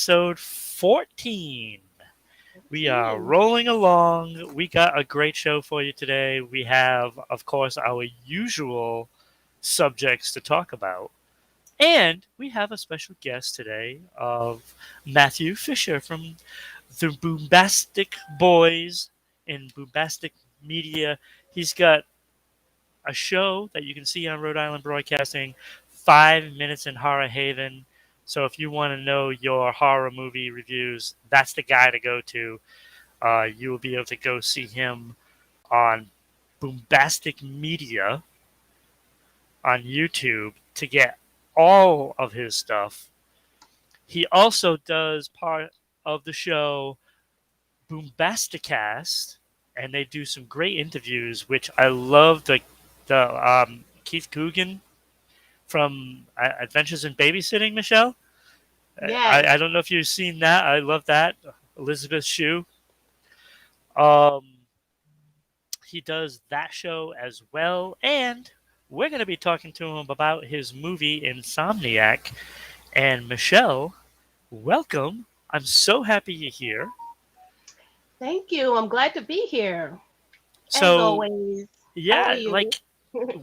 episode 14. We are rolling along. We got a great show for you today. We have, of course, our usual subjects to talk about. And we have a special guest today of Mathew Fisher from the Bombastic Boys in Bombastic Media. He's got a show that you can see on Rhode Island Broadcasting, 5 Minutes in Horror Haven. So if you want to know your horror movie reviews, that's the guy to go to. You will be able to go see him on Bombastic Media on YouTube to get all of his stuff. He also does part of the show Bombasticast, and they do some great interviews, which I love. The Keith Coogan from Adventures in Babysitting, Michelle. Yes. I don't know if you've seen that. I love that. Elizabeth Shue. Um, he does that show as well, and we're going to be talking to him about his movie Insomniac. And Michelle, welcome. I'm so happy you're here. Thank you. I'm glad to be here. As So always. How are yeah, you? like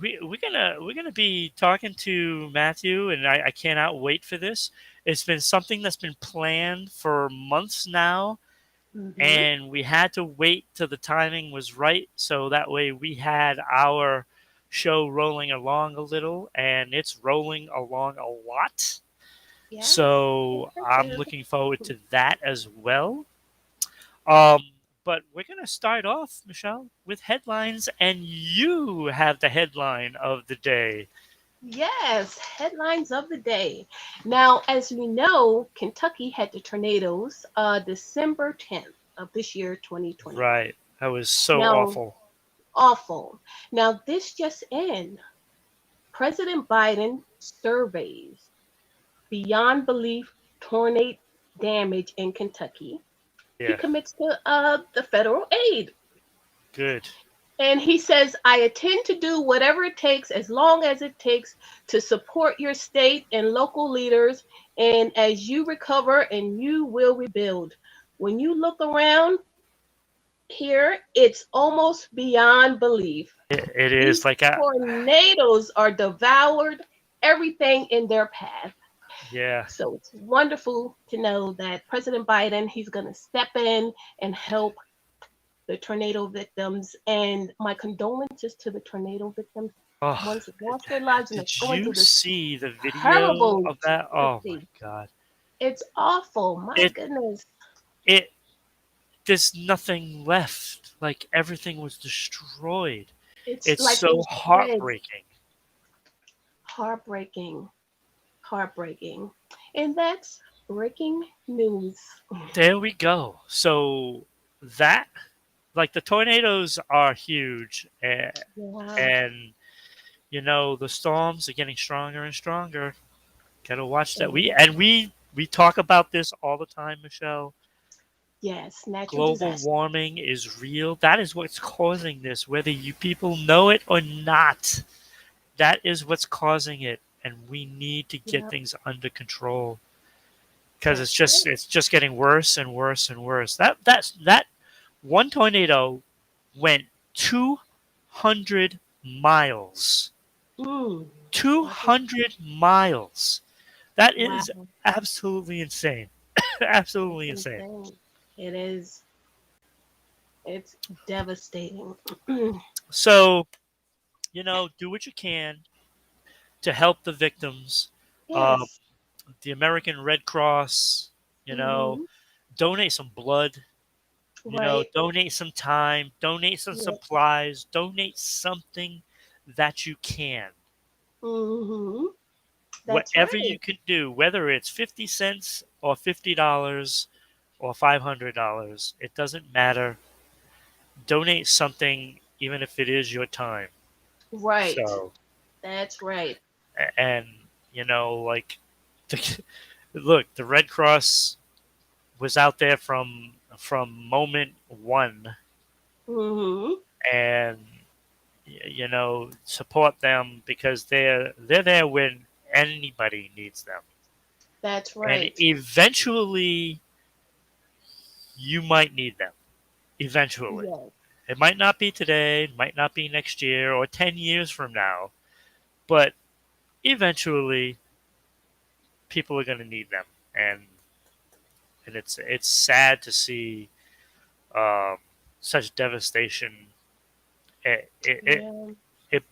we're gonna be talking to Matthew, and I cannot wait for this. It's been something that's been planned for months now, hmm and we had to wait till the timing was right, so that way we had our show rolling along a little, and it's rolling along a lot. Yes. So Thank I'm you. looking forward to that as well. Um, but we're going to start off, Michelle, with headlines, and you have the headline of the day. Yes. Headlines of the day. Now, as we know, Kentucky had the tornadoes December 10th of this year, 2025. Right. That was so Now, awful. awful. Now, this just in. President Biden surveys beyond belief tornado damage in Kentucky. He Yeah. commits to the federal aid. Good. And he says, I intend to do whatever it takes, as long as it takes, to support your state and local leaders. And as you recover, and you will rebuild. When you look around here, it's almost beyond belief. It is These like a tornadoes are devoured everything in their path. yeah. So it's wonderful to know that President Biden, he's going to step in and help the tornado victims. And my condolences to the tornado victims, Oh, ones that lost their lives and are did going you through this see the video terrible of that? Oh my tragedy. god. It's awful. My It goodness. it there's nothing left. Like everything was destroyed. It's It's like so those threads. heartbreaking. Heartbreaking. Heartbreaking. And that's breaking news. There we go. So that like the tornadoes are huge, Yeah. and the storms are getting stronger and stronger. Gotta watch that. And We talk about this all the time, Michelle. yes, natural Global disaster. warming is real. That is what's causing this, whether you people know it or not. That is what's causing it, and we need to get Yeah, things under control because that's right. it's just getting worse and worse and worse. That one tornado went 200 miles. Mm. Two That is hundred miles. That is wow. absolutely insane. It's Absolutely insane. insane. It is. It's devastating. So, do what you can to help the victims. Uh, Yes. the American Red Cross, you know, hmm donate some blood, Right. donate some time, donate some Yeah. supplies, donate something that you can. hmm That's Whatever right. you can do, whether it's 50 cents or $50 or $500, it doesn't matter. Donate something, even if it is your time. Right. So, That's right. and, like, look, the Red Cross was out there from moment one, hmm and support them because they're there when anybody needs them. That's and right. eventually you might need them. Eventually. Yes. It might not be today, it might not be next year or 10 years from now, but eventually people are going to need them. And it's sad to see um, such devastation. It, it, it, Yeah. it,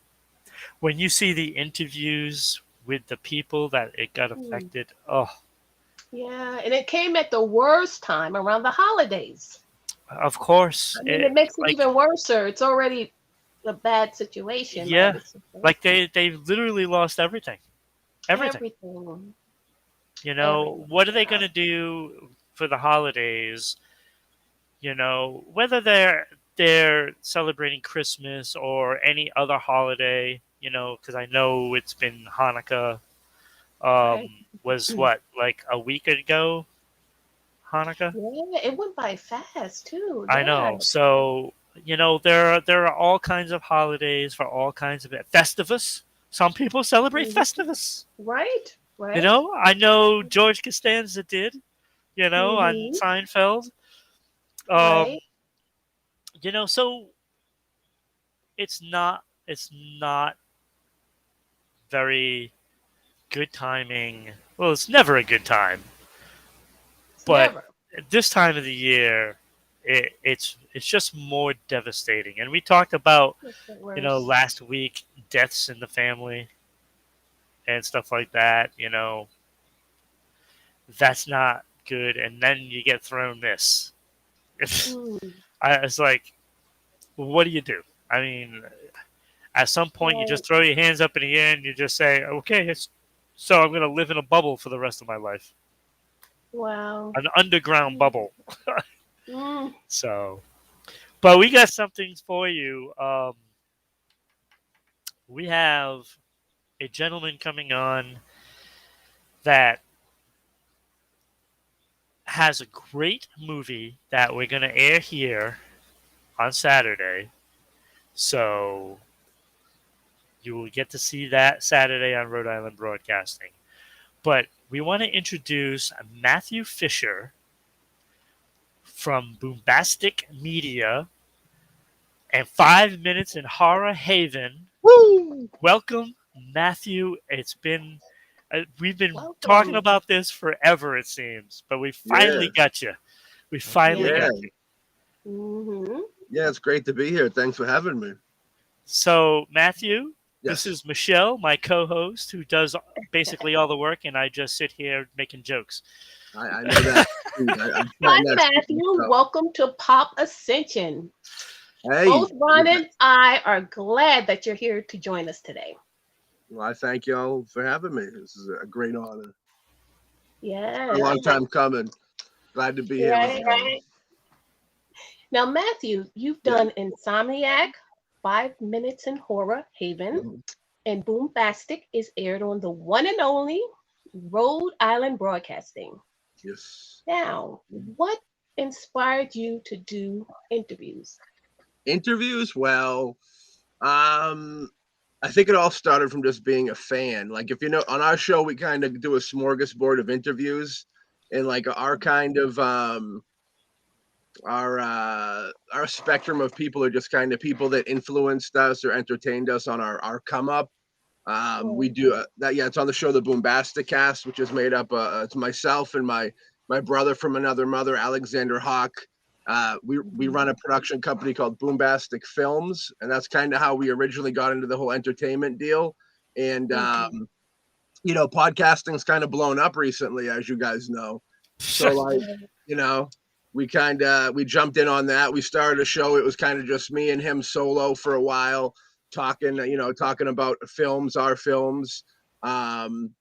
when you see the interviews with the people that it got Mm. affected, oh, Yeah. And it came at the worst time around the holidays. of course, I mean, it makes it like even worse, sir. It's already a bad situation, but yeah, it's like they literally lost everything, everything. everything. You know, Everything. what are they going Yeah. to do for the holidays? You know, whether they're celebrating Christmas or any other holiday. You know, because I know it's been Hanukkah. Right. Was what, like a week ago? Hanukkah. Yeah, it went by fast too. I Yeah. know. So you know there are all kinds of holidays for all kinds of Festivus. Some people celebrate Mhm. Festivus. Right. You Right. know, I know George Costanza did. You know, on Mm-hmm. Seinfeld. Um, Right. you know, so it's not very good timing. Well, it's never a good time, It's but never. at this time of the year, it's just more devastating. And we talked about, It's the worst. last week, deaths in the family and stuff like that. That's not good. And then you get thrown this. Mm, It's like, what do you do? I mean, at some point, you right. just throw your hands up in the air and you just say, okay, so I'm going to live in a bubble for the rest of my life, Wow. an underground Mm, bubble. mm, So, but we got something for you. We have a gentleman coming on that has a great movie that we're going to air here on Saturday. So you will get to see that Saturday on Rhode Island Broadcasting. But we want to introduce Mathew Fisher from Bombastic Media and 5 Minutes in Horror Haven. Woo! Welcome, Matthew. We've been talking welcome. about this forever, it seems, but we Yeah, finally got you. We finally Yes. yeah, got you. Mm-hmm. yeah. It's great to be here. Thanks for having me. So, Matthew, this Yes, is Michelle, my co-host, who does basically all the work, and I just sit here making jokes. I know that. I'm Hi, planting that seed Matthew. myself. Welcome to Pop Ascension. Hey, Both Ron and I are glad that you're here to join us today. well, I thank y'all for having me. This is a great honor. A Yes. long time coming. Glad to be here with Right. y'all. Now, Matthew, you've Yeah. done Insomniac, 5 Minutes in Horror Haven, Mhm. and Boombastic is aired on the one and only Rhode Island Broadcasting. Yes. Now, what inspired you to do interviews? Interviews. Well, um, I think it all started from just being a fan. Like, if you know, on our show, we kind of do a smorgasbord of interviews, and like our kind of our spectrum of people are just kind of people that influenced us or entertained us on our come up. We Mm, do that. Yeah, it's on the show the Bombastic Cast, which is made up. It's myself and my brother from another mother, Alexander Hawk. We run a production company called Bombastic Films, and that's kind of how we originally got into the whole entertainment deal. And mhm. podcasting's kind of blown up recently, as you guys know. So like, Yeah. you know, we jumped in on that. We started a show. It was kind of just me and him solo for a while, talking about films, our films, um,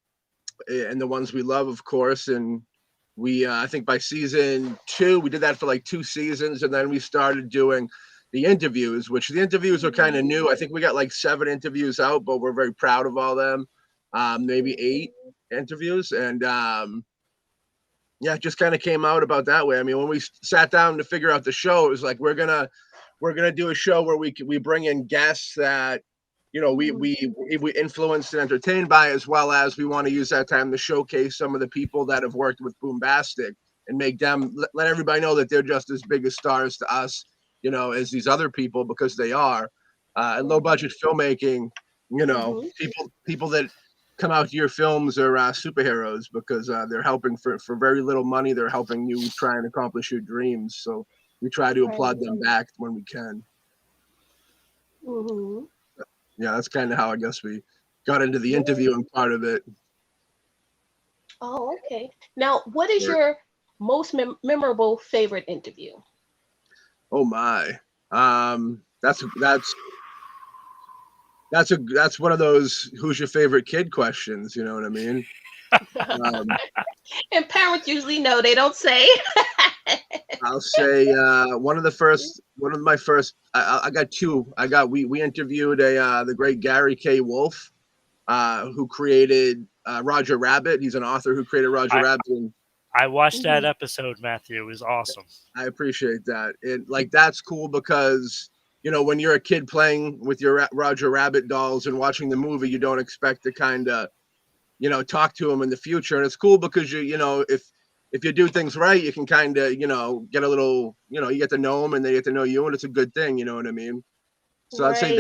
and the ones we love, of course. And we, I think by season 2, we did that for like 2 seasons, and then we started doing the interviews, which the interviews are kind of new. I think we got like 7 interviews out, but we're very proud of all them. Maybe 8 interviews, and yeah, it just kind of came out about that way. I mean, when we sat down to figure out the show, it was like we're gonna do a show where we bring in guests that we influenced and entertained by, as well as we want to use that time to showcase some of the people that have worked with Bombastic and make them let everybody know that they're just as big as stars to us, as these other people, because they are. And low budget filmmaking, people that come out to your films are superheroes, because they're helping for very little money. They're helping you try and accomplish your dreams. So we try to applaud them back when we can. Mm-hmm. Yeah, that's kind of how I guess we got into the interviewing part of it. Oh, okay. Now, what is your most memorable favorite interview? Oh my, that's one of those "who's your favorite kid" questions. You know what I mean? And parents usually know, they don't say. I'll say one of my first. I got two. We interviewed the great Gary K. Wolfe, who created Roger Rabbit. He's an author who created Roger Rabbit. And I watched that episode, Matthew. It was awesome. I appreciate that. That's cool because when you're a kid playing with your Roger Rabbit dolls and watching the movie, you don't expect to kind of talk to him in the future, and it's cool because if you do things right, you can kind of, get a little, you get to know them and they get to know you, and it's a good thing. You know what I mean? So I'd say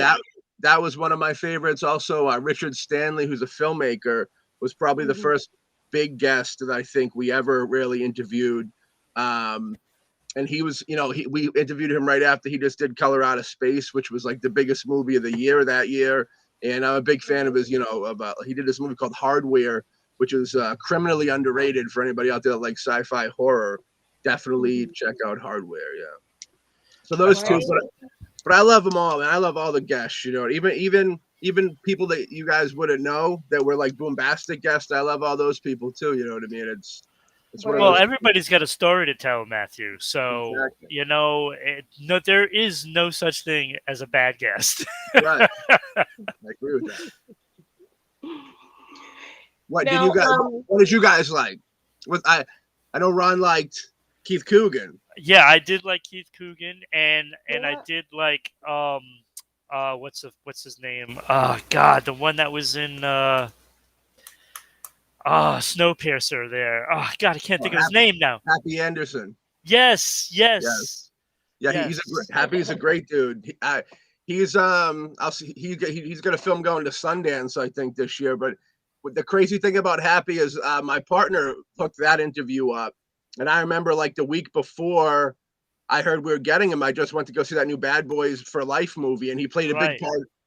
that was one of my favorites. Also, Richard Stanley, who's a filmmaker, was probably the first big guest that I think we ever really interviewed. And he was, we interviewed him right after he just did Color Out of Space, which was like the biggest movie of the year that year. And I'm a big fan of his, he did this movie called Hardware, which is criminally underrated for anybody out there that likes sci-fi horror. Definitely check out Hardware. Yeah. So those two, but I love them all, man. I love all the guests. Even people that you guys wouldn't know that were like Bombastic guests. I love all those people too. You know what I mean? It's well, everybody's got a story to tell, Matthew. So there is no such thing as a bad guest. Right. I agree with that. What did you guys like? I know Ron liked Keith Coogan. Yeah, I did like Keith Coogan, and I did like what's his name? Oh God, the one that was in Snowpiercer there. Oh God, I can't think of his name now. Happy Anderson. Yes. Yeah, Happy's a great dude. He's he's got a film going to Sundance, I think, this year. But the crazy thing about Happy is my partner hooked that interview up, and I remember like the week before I heard we were getting him, I just went to go see that new Bad Boys for Life movie, and he played a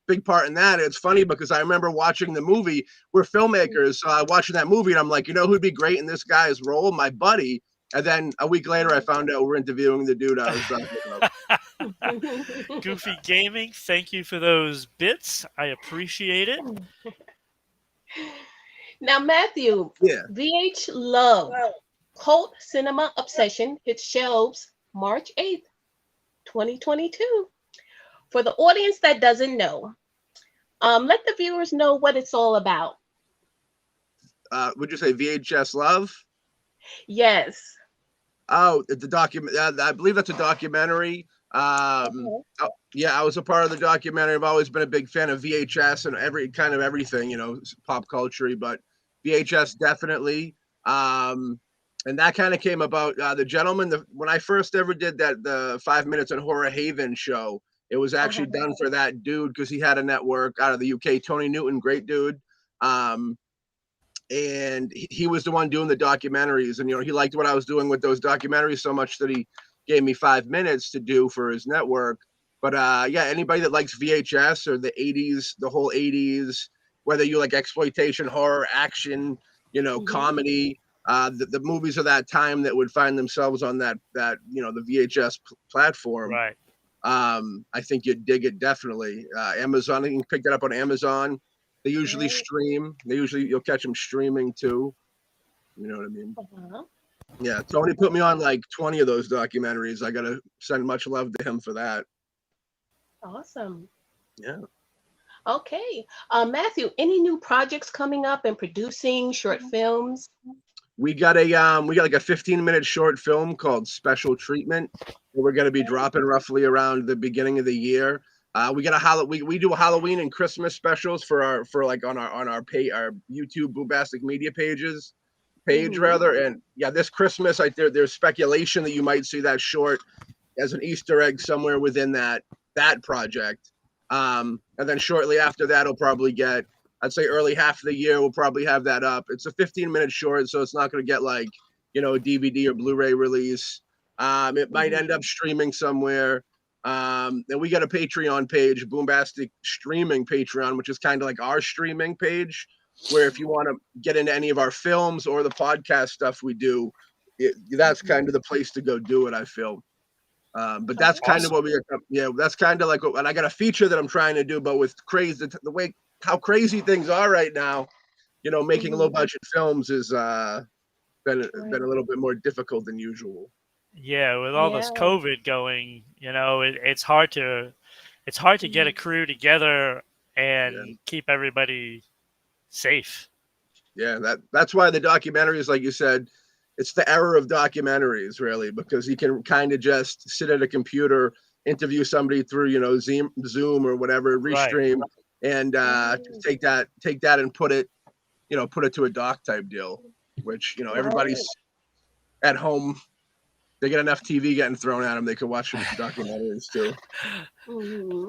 big part in that. And it's funny because I remember watching the movie. We're filmmakers, so watching that movie, and I'm like, who'd be great in this guy's role? My buddy. And then a week later, I found out we're interviewing the dude I was talking about. Goofy Gaming, thank you for those bits. I appreciate it. Now, Matthew, VH Love, Cult Cinema Obsession hits shelves March 8th, 2022. For the audience that doesn't know, let the viewers know what it's all about. Would you say VHS Love? Yes. Oh, the document. I believe that's a documentary. I was a part of the documentary. I've always been a big fan of VHS and everything, pop culture, but VHS definitely. And that kind of came about the gentleman. When I first ever did the 5 Minutes on Horror Haven show, it was actually done for that dude because he had a network out of the UK. Tony Newton, great dude. And he was the one doing the documentaries, and he liked what I was doing with those documentaries so much that he gave me 5 minutes to do for his network. But anybody that likes VHS or the 80s, the whole 80s, whether you like exploitation, horror, action, comedy, the movies of that time that would find themselves on that the VHS platform. Right. I think you'd dig it definitely. Amazon, you can pick that up on Amazon. They usually stream. You'll catch them streaming too. You know what I mean? Yeah, Tony put me on like 20 of those documentaries. I gotta send much love to him for that. Awesome. Yeah. Okay, Matthew, any new projects coming up and producing short films? We got like a 15-minute short film called Special Treatment that we're gonna be dropping roughly around the beginning of the year. We got we do Halloween and Christmas specials for our on our YouTube Bombastic Media page rather. And yeah, this Christmas there's speculation that you might see that short as an Easter egg somewhere within that project. And then shortly after that, it'll probably get, I'd say early half of the year, we'll probably have that up. It's a 15-minute short, so it's not going to get like, a DVD or Blu-ray release. It might end up streaming somewhere. And we got a Patreon page, Bombastic Streaming Patreon, which is kind of like our streaming page, where if you want to get into any of our films or the podcast stuff we do, that's kind of the place to go do it, I feel. But that's kind of what that's kind of like and I got a feature that I'm trying to do, but with crazy, the way how crazy things are right now, making low budget films is been a little bit more difficult than usual. Yeah, with all this COVID going, it's hard to get a crew together and keep everybody safe. Yeah, that's why the documentaries, like you said, it's the era of documentaries, really, because you can kind of just sit at a computer, interview somebody through, Zoom or whatever, restream, and take that and put it to a doc type deal, which, everybody's at home. They get enough TV getting thrown at them, they could watch some documentaries too.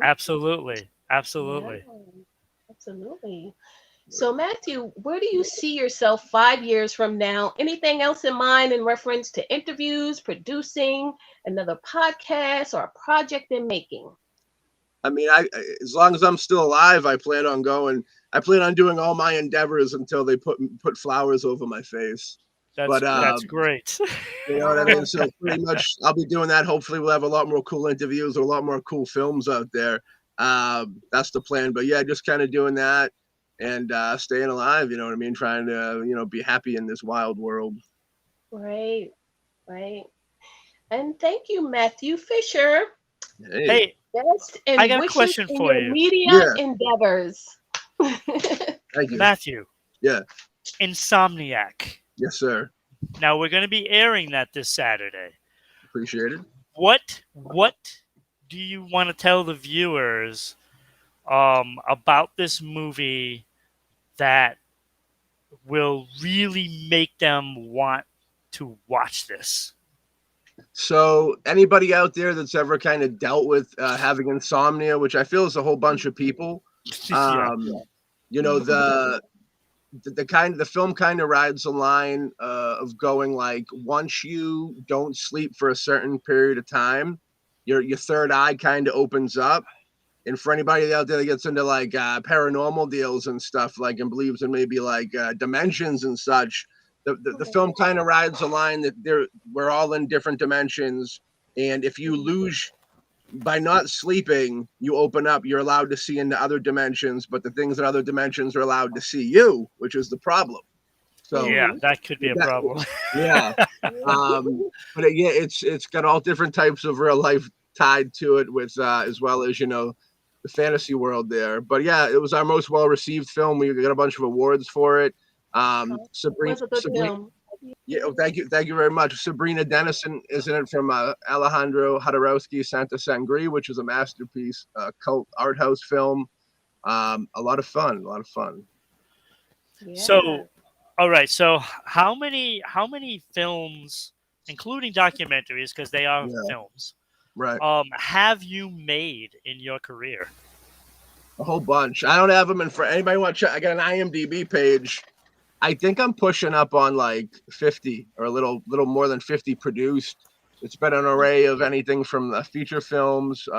Absolutely. Yeah, absolutely. So, Mathew, where do you see yourself 5 years from now? Anything else in mind in reference to interviews, producing another podcast, or a project in making? I mean, as long as I'm still alive, I plan on doing all my endeavors until they put flowers over my face. That's great. You know what I mean? So pretty much I'll be doing that. Hopefully we'll have a lot more cool interviews or a lot more cool films out there. That's the plan. But yeah, just kind of doing that. And staying alive, you know what I mean? Trying to, be happy in this wild world. Right. And thank you, Mathew Fisher. Hey, best and I got a question for you. Media endeavors. Thank you, Matthew. Yeah. Insomniac. Yes, sir. Now we're going to be airing that this Saturday. Appreciate it. What do you want to tell the viewers about this movie that will really make them want to watch this? So anybody out there that's ever kind of dealt with having insomnia, which I feel is a whole bunch of people, the film kind of rides the line of going like, once you don't sleep for a certain period of time, your third eye kind of opens up. And for anybody out there that gets into like paranormal deals and stuff, like, and believes in maybe like dimensions and such, the film kind of rides the line that we're all in different dimensions. And if you lose by not sleeping, you open up, you're allowed to see into other dimensions, but the things in other dimensions are allowed to see you, which is the problem. So yeah, that could be a problem. Yeah. But it's got all different types of real life tied to it with as well as, the fantasy world there. But yeah, it was our most well-received film. We got a bunch of awards for it. Sabrina, yeah, thank you very much. Sabrina Dennison is in it, from Alejandro Jodorowsky, Santa Sangre, which is a masterpiece, cult art house film. A lot of fun. Yeah. So, all right. So how many films, including documentaries, because they are films, right, have you made in your career? A whole bunch. I don't have them in front. Anybody want to check? I got an IMDb page. I think I'm pushing up on like 50 or a little more than 50 produced. It's been an array of anything from the feature films,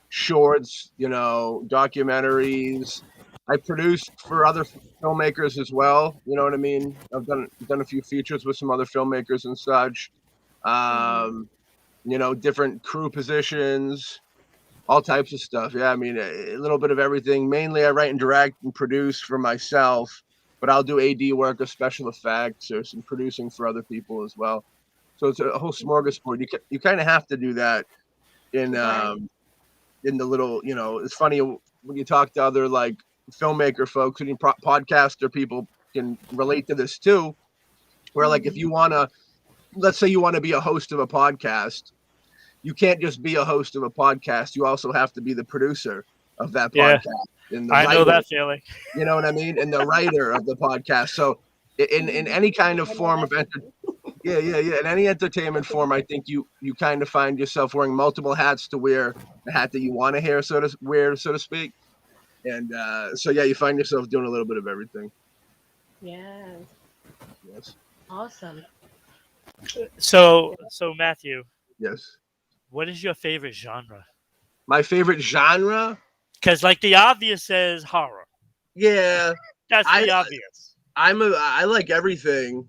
shorts, documentaries. I produced for other filmmakers as well. You know what I mean? I've done a few features with some other filmmakers and such. Different crew positions, all types of stuff. Yeah, I mean, a little bit of everything. Mainly I write and direct and produce for myself, but I'll do AD work or special effects or some producing for other people as well. So it's a whole smorgasbord. You kind of have to do that in the little, it's funny when you talk to other like filmmaker folks and podcaster people can relate to this too, where like if you want to, let's say you want to be a host of a podcast, you can't just be a host of a podcast. You also have to be the producer of that Yeah, podcast and the I know writer. that feeling. You know what I mean? And the writer of the podcast. So in any kind of form of in any entertainment form, I think you kind of find yourself wearing multiple hats to wear the hat that you want to wear, so to speak. And so you find yourself doing a little bit of everything. Yes. Yes. Awesome. So Matthew, Yes. what is your favorite genre? My favorite genre? Because like the obvious says horror. Yeah. That's the obvious. I like everything.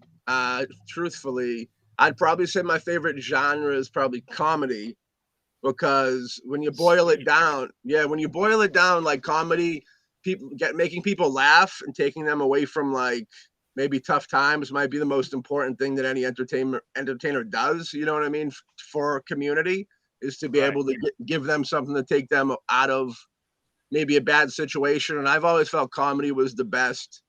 Truthfully, I'd probably say my favorite genre is probably comedy, because when you boil it down, like comedy, making people laugh and taking them away from like maybe tough times might be the most important thing that any entertainer does. You know what I mean? For a community, is to be able to give them something to take them out of maybe a bad situation. And I've always felt comedy was the best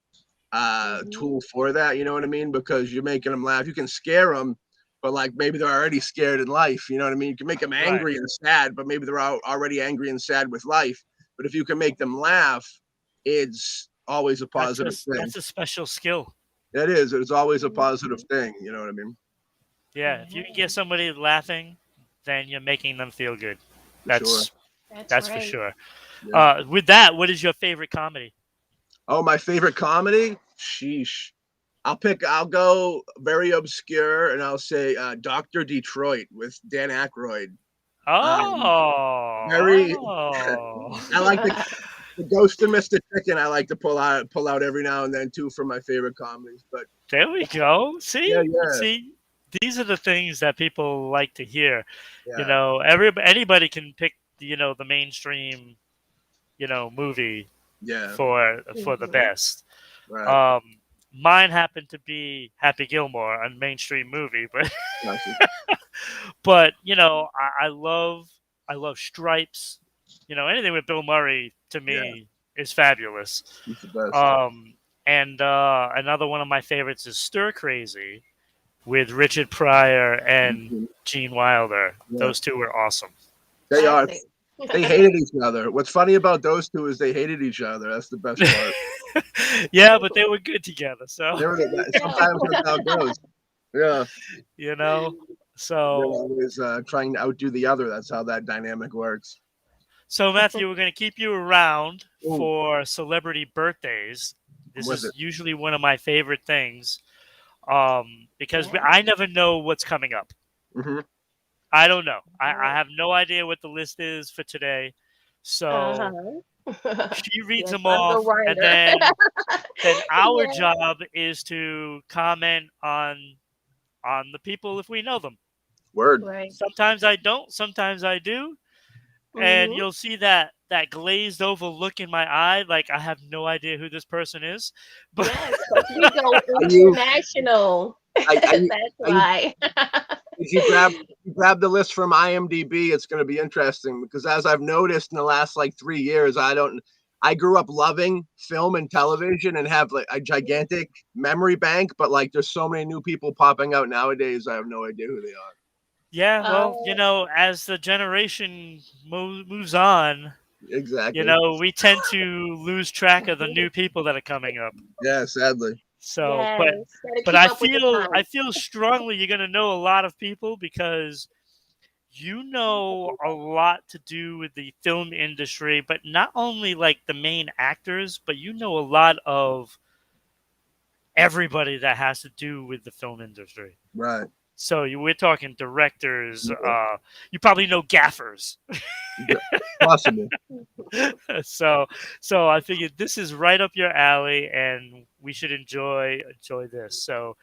tool for that. You know what I mean? Because you're making them laugh. You can scare them, but like maybe they're already scared in life. You know what I mean? You can make them angry and sad, but maybe they're already angry and sad with life. But if you can make them laugh, it's always a positive thing. That's a special skill. It is. It's always a positive thing. You know what I mean? Yeah. If you can get somebody laughing, then you're making them feel good. That's for sure. Yeah. With that, what is your favorite comedy? Oh, my favorite comedy? Sheesh. I'll go very obscure, and I'll say Dr. Detroit with Dan Aykroyd. Oh. I like the Ghost of Mr. Chicken. I like to pull out every now and then too for my favorite comedies. But there we go. See, see, these are the things that people like to hear. Yeah. You know, anybody can pick the mainstream movie for the best. Right. Mine happened to be Happy Gilmore, a mainstream movie, but I love Stripes. Anything with Bill Murray to me is fabulous. He's the best. And another one of my favorites is Stir Crazy with Richard Pryor and Gene Wilder. Yeah. Those two were awesome. They are. They hated each other. What's funny about those two is they hated each other. That's the best part. Yeah, but they were good together. So sometimes that's how it goes. Yeah. So they're always trying to outdo the other. That's how that dynamic works. So Matthew, we're going to keep you around for celebrity birthdays. This is usually one of my favorite things, because I never know what's coming up. Mm-hmm. I don't know. I have no idea what the list is for today. So she reads them off, and then our job is to comment on the people if we know them. Word. Right. Sometimes I don't. Sometimes I do. And you'll see that glazed over look in my eye, like I have no idea who this person is. But yes, we go international. That's why. If you grab the list from IMDb, it's going to be interesting, because as I've noticed in the last like 3 years, I grew up loving film and television and have like a gigantic memory bank, but like there's so many new people popping out nowadays, I have no idea who they are. Yeah, well, as the generation moves on, exactly, we tend to lose track of the new people that are coming up. Yeah, sadly. So, but I feel strongly you're going to know a lot of people, because you know a lot to do with the film industry, but not only like the main actors, but you know a lot of everybody that has to do with the film industry. Right. So we're talking directors. You probably know gaffers. Possible. So I figured this is right up your alley, and we should enjoy this. So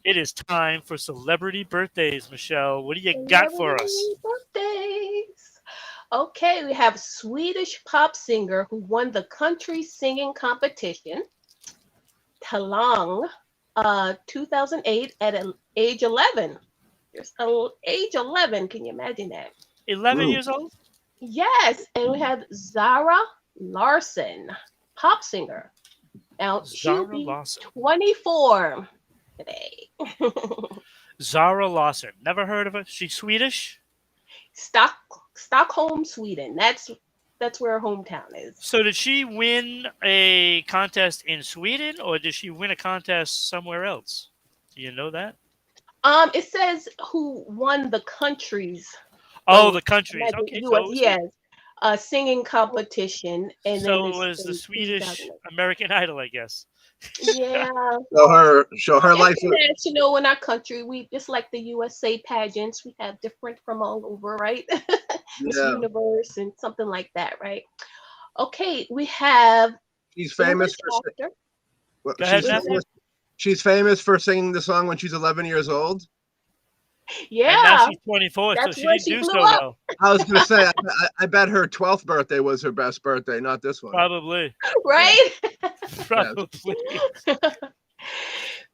it is time for celebrity birthdays. Michelle, what do you got for us? Birthdays. Okay, we have Swedish pop singer who won the country singing competition, Talang, 2008 at age 11. Age 11, can you imagine that? 11 years old? Yes, and we have Zara Lawson, pop singer. Now, she'll be 24 today. Zara Lawson. Never heard of her. She's Swedish? Stockholm, Sweden. That's where her hometown is. So did she win a contest in Sweden, or did she win a contest somewhere else? Do you know that? It says who won the countries. Oh, So the countries. like the Okay, U.S. so it was Yes, a singing competition, and then so it this was the in Swedish 2008. American Idol, I guess. Yeah, Show her life. international in our country. We just like the USA pageants. We have different from all over, right? Miss Yeah, Universe and something like that, right? Okay, we have she's English famous for actor. Go ahead, she's We Matthew. have, famous. She's famous for singing the song when she's 11 years old. And now yeah, she's 24, so that's she where didn't she do blew so up. well. I was gonna say, I bet her 12th birthday was her best birthday, not this one. Probably. Right? Yeah. Probably.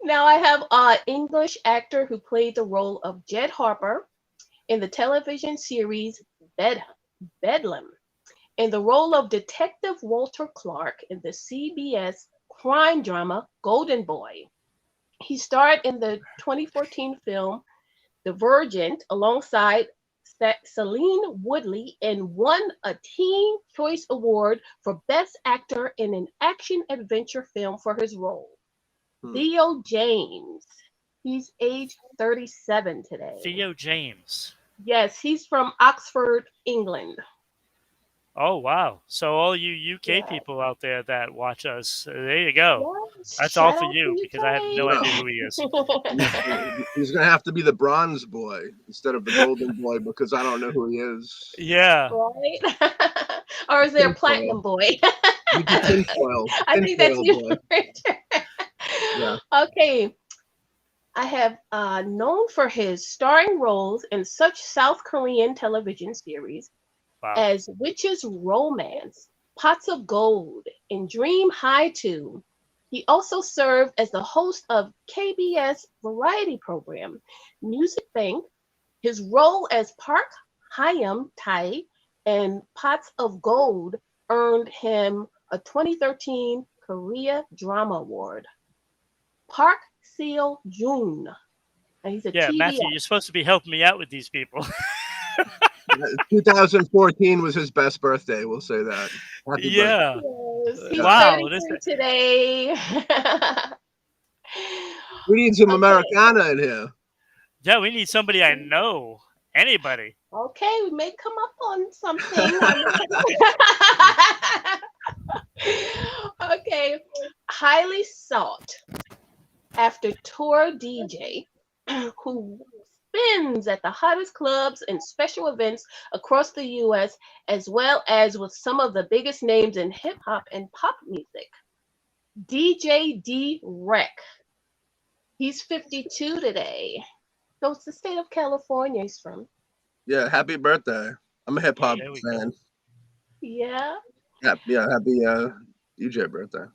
Now I have English actor who played the role of Jed Harper in the television series Bedlam, in the role of Detective Walter Clark in the CBS crime drama Golden Boy. He starred in the 2014 film Divergent alongside Celine Woodley and won a Teen Choice Award for Best Actor in an Action Adventure Film for his role. Hmm. Theo James. He's age 37 today. Theo James. Yes, he's from Oxford, England. Oh, wow. So all you UK Yeah. people out there that watch us, there you go. Yes, That's all shout for out you, to because I have no Well, idea who he is. he's gonna have to be the bronze boy instead of the golden boy because I don't know who he is. Yeah. Right? Or is there a platinum boy? He's a tinfoil. I think that's Tinfoil you, boy. Richard. Yeah. Okay. I have known for his starring roles in such South Korean television series Wow. as Witch's Romance, Pots of Gold, and Dream High 2. He also served as the host of KBS variety program Music Bank. His role as Park Hyam Tae in Pots of Gold earned him a 2013 Korea Drama Award. Park Seo Joon. And he's a Yeah, TV Matthew, you're supposed to be helping me out with these people. 2014 was his best birthday. We'll say that. Happy birthday. Yeah. Yes, he's Wow. 33 today. We need some Okay. Americana in here. Yeah, we need somebody I know. Anybody. Okay, we may come up on something. Okay, highly sought after tour DJ who spins at the hottest clubs and special events across the U.S., as well as with some of the biggest names in hip hop and pop music. DJ D-Rec. He's 52 today. So it's the state of California he's from. Yeah, happy birthday. I'm a hip hop There we fan. Yeah. Happy DJ birthday.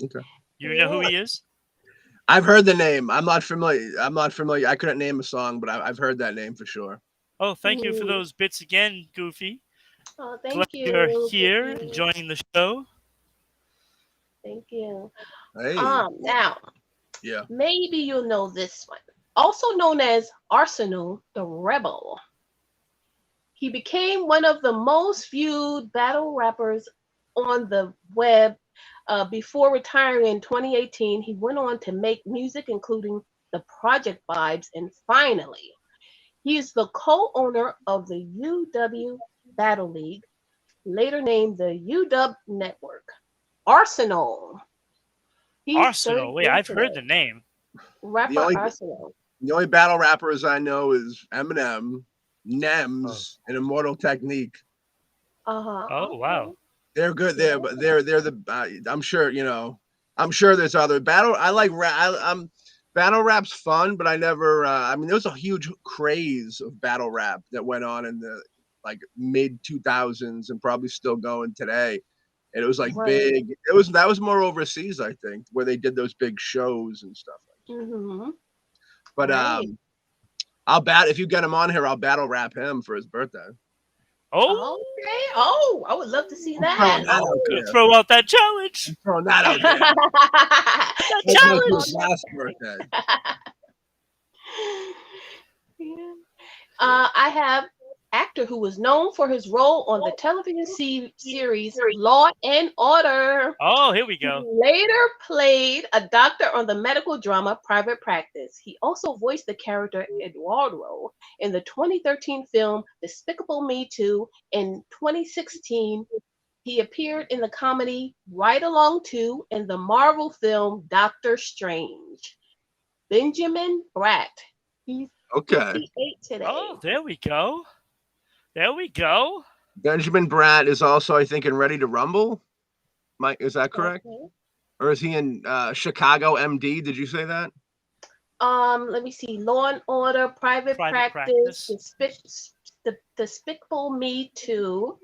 Okay. You know who he is? I've heard the name. I'm not familiar. I couldn't name a song, but I've heard that name for sure. Oh, thank you for Ooh. those bits again, Goofy. Oh, Glad thank you. you're here Thank you. enjoying the show. Thank you. Hey. Now, Yeah. maybe you'll know this one. Also known as Arsenal the Rebel. He became one of the most viewed battle rappers on the web before retiring in 2018. He went on to make music including the Project Vibes and Finally. He is the co-owner of the UW Battle League, later named the UW Network. Arsenal. He's Arsenal. Wait, 33 I've heard the today. name. Rapper Arsenal. The only battle rappers I know is Eminem, Nems, and Immortal Technique. Uh-huh. Oh, wow. They're good there, but they're the. I'm sure there's other battle. I like rap. I'm battle rap's fun, but I never. There was a huge craze of battle rap that went on in the mid 2000s and probably still going today. And it was big. That was more overseas, I think, where they did those big shows and stuff. Mm-hmm. But if you get him on here, I'll battle rap him for his birthday. Oh, Okay. Oh, I would love to see that. throw out that challenge. I'm throwing that out there. That challenge. Last birthday. I have actor who was known for his role on the television series Law and Order. Oh, here we He go. later played a doctor on the medical drama Private Practice. He also voiced the character Eduardo in the 2013 film Despicable Me 2. In 2016, he appeared in the comedy Ride Along 2 and the Marvel film Doctor Strange. Benjamin Bratt. He's Okay. 58 today. Oh, there we go. There we go. Benjamin Bratt is also, I think, in Ready to Rumble. Mike, is that correct? Okay. Or is he in Chicago MD? Did you say that? Let me see. Law and Order, Private Practice. Despicable Me 2,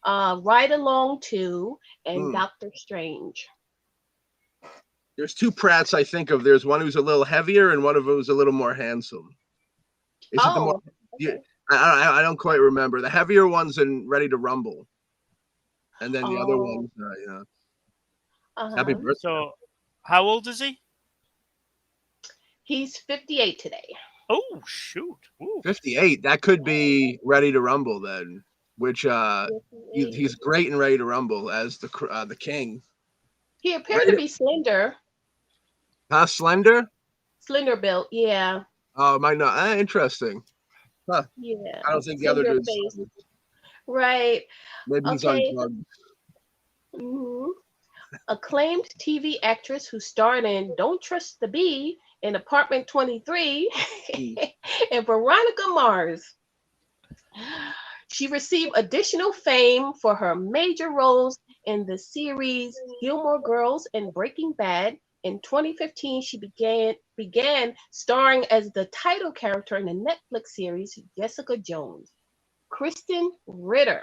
Ride Along 2, and Doctor Strange. There's two Pratts I think of. There's one who's a little heavier and one of them who's a little more handsome. Is it the more? Okay. I don't quite remember. The heavier one's in Ready to Rumble, and then the other one's Happy birthday. So, how old is he? He's 58 today. Oh, shoot. Ooh. 58. That could be Ready to Rumble then, which he's great in Ready to Rumble as the king. He appeared to be slender. Huh? Slender? Slender built, yeah. Oh, might not. Interesting. Huh. Yeah. I don't think the other dude's face. Right. Maybe he's on drugs. Mm-hmm. Acclaimed TV actress who starred in Don't Trust the Bee in Apartment 23 and Veronica Mars. She received additional fame for her major roles in the series Gilmore Girls and Breaking Bad. In 2015, she began starring as the title character in the Netflix series Jessica Jones. Kristen Ritter.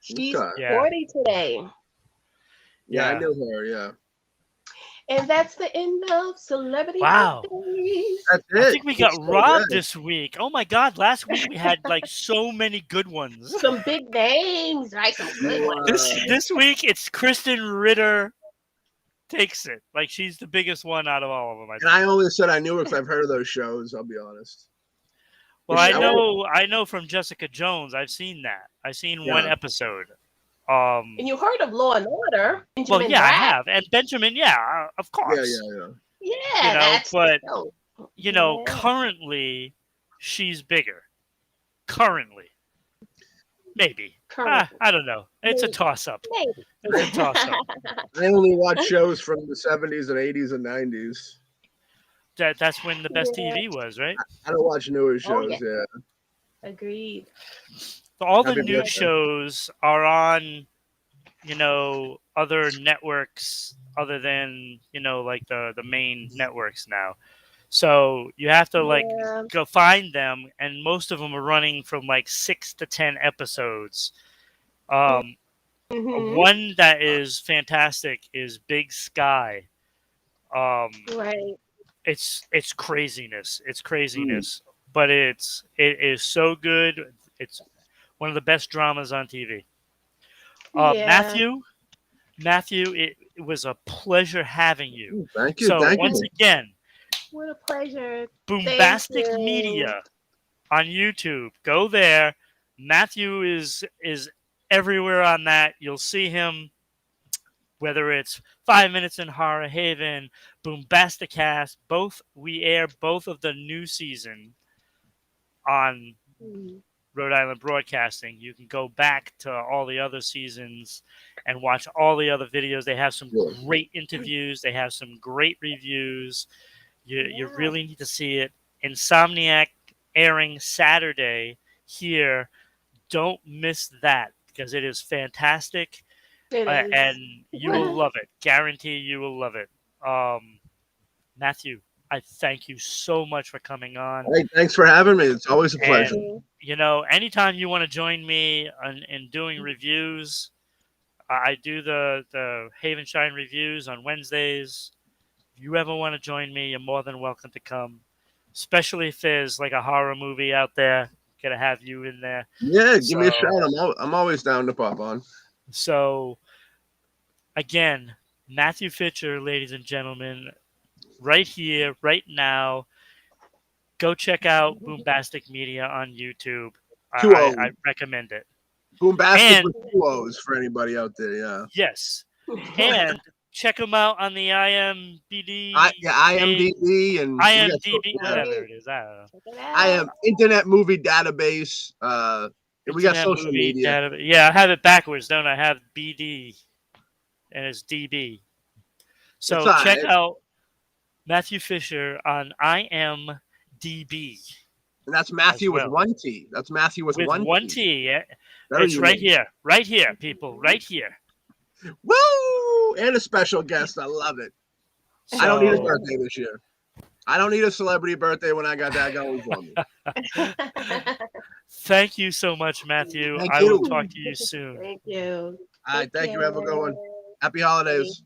She's 40 today. Yeah, I knew her, yeah. And that's the end of Celebrity Wow. Birthdays. That's it. I think we got robbed this week. Oh my God. Last week we had like so many good ones. Some big names, right? Some good ones. This week it's Kristen Ritter takes it. Like she's the biggest one out of all of them. And I only said I knew her because I've heard of those shows, I'll be honest. Well, I know from Jessica Jones. I've seen that. I've seen one episode. And you heard of Law and Order? Well, yeah, I have. And Benjamin, of course. Yeah, Currently, she's bigger. Currently. Maybe. I don't know. It's a toss-up. It's a toss-up. I only watch shows from the 70s and 80s and 90s. That's when the best TV was, right? I don't watch newer shows, Agreed. All the new shows are on, other networks other than, like the main networks now. So you have to go find them, and most of them are running from like 6 to 10 episodes. One that is fantastic is Big Sky. Right. It's craziness. It's craziness, but it is so good. It's one of the best dramas on TV. Matthew, it was a pleasure having you. Thank you. So once again, what a pleasure. Bombastic Media on YouTube. Go there. Matthew is everywhere on that. You'll see him, whether it's 5 Minutes in Horror Haven, Bombastic Cast. We air both of the new season on Rhode Island Broadcasting. You can go back to all the other seasons and watch all the other videos. They have some great interviews. They have some great reviews. You really need to see it. Insomniac airing Saturday here. Don't miss that because it is fantastic. And you will love it. Guarantee you will love it. Matthew, I thank you so much for coming on. Hey, thanks for having me. It's always a pleasure. And, anytime you want to join me in doing reviews, I do the Haven Shine reviews on Wednesdays. If you ever want to join me, you're more than welcome to come. Especially if there's like a horror movie out there, gonna have you in there. Yeah, give me a shout. I'm always down to pop on. So, again, Mathew Fisher, ladies and gentlemen, right here, right now. Go check out Bombastic Media on YouTube. Two O's. I recommend it. Bombastic And with 2 O's for anybody out there. Yeah. yes, and check them out on the IMDb, IMDb and we got IMDb, whatever it is. I don't know. Check it I out. am Internet Movie Database. We got Internet social movie media. data. Yeah, I have it backwards, don't I? I have BD, and it's DB. It's So all check right. out Mathew Fisher on IMDb. And that's Matthew well. with 1 T. That's Matthew with, With 1 one T. T. Yeah. Very It's right unique. here, people, right here. Woo! And a special guest. I love it. So, I don't need a birthday this year. I don't need a celebrity birthday when I got that going for me. thank you so much, Matthew. Thank I you. will talk to you soon. Thank you. All right. Thank you. Have a good one. Happy holidays.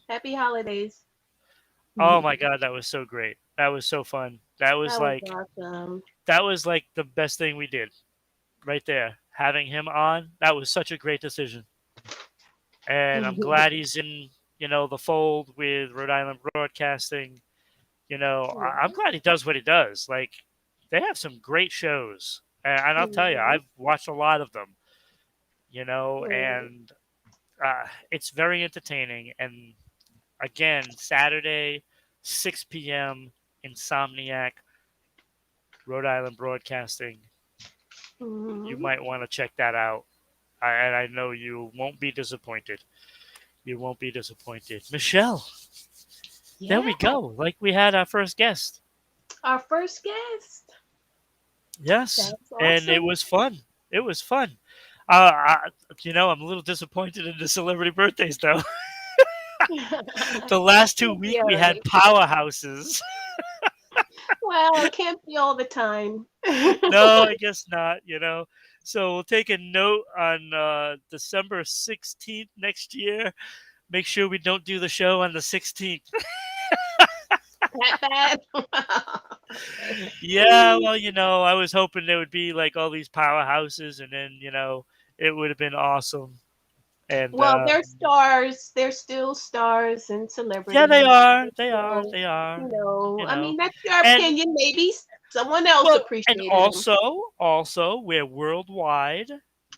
Happy holidays. Oh my God, that was so great. That was so fun. That was awesome. that was like the best thing we did right there. Having him on, that was such a great decision. And I'm glad he's in, the fold with Rhode Island Broadcasting. I'm glad he does what he does. Like, they have some great shows. And I'll tell you, I've watched a lot of them, and it's very entertaining. And again, Saturday, 6 p.m., Insomniac, Rhode Island Broadcasting. You might want to check that out. And I know you won't be disappointed. You won't be disappointed. Michelle, there we go. Like, we had our first guest. Our first guest. Yes. That's And it awesome. was fun. It was fun. I'm a little disappointed in the celebrity birthdays, though. The last 2 weeks we had powerhouses. Well, it can't be all the time. No, I guess not, So we'll take a note on December 16th next year. Make sure we don't do the show on the 16th. That bad? Yeah, well, I was hoping there would be like all these powerhouses, and then, it would have been awesome. And Well, they're stars. They're still stars and celebrities. yeah, they are. They So, are. They are. I mean, that's your And- opinion. Maybe someone else Well, appreciated and them. also, we're worldwide.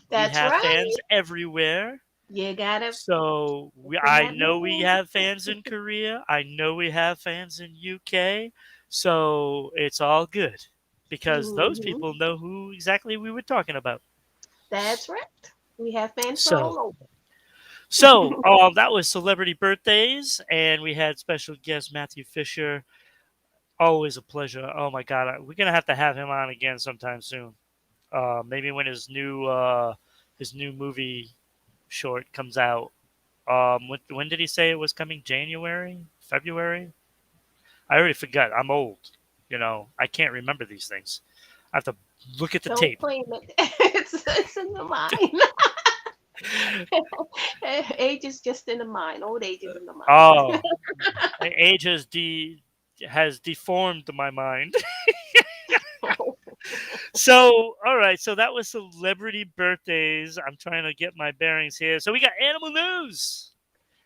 That's we have right. fans everywhere. You gotta. So I know we have fans in Korea. I know we have fans in UK. So it's all good because those people know who exactly we were talking about. That's right. We have fans So- from all over. So that was celebrity birthdays, and we had special guest Mathew Fisher. Always a pleasure. Oh my God, we're gonna have to have him on again sometime soon. Maybe when his new movie short comes out. When did he say it was coming? January, February? I already forgot. I'm old. I can't remember these things. I have to look at the Don't tape. claim it. It's in the mind. Age is just in the mind. Old age is in the mind. Oh, age has deformed my mind. So, all right. So that was celebrity birthdays. I'm trying to get my bearings here. So we got animal news.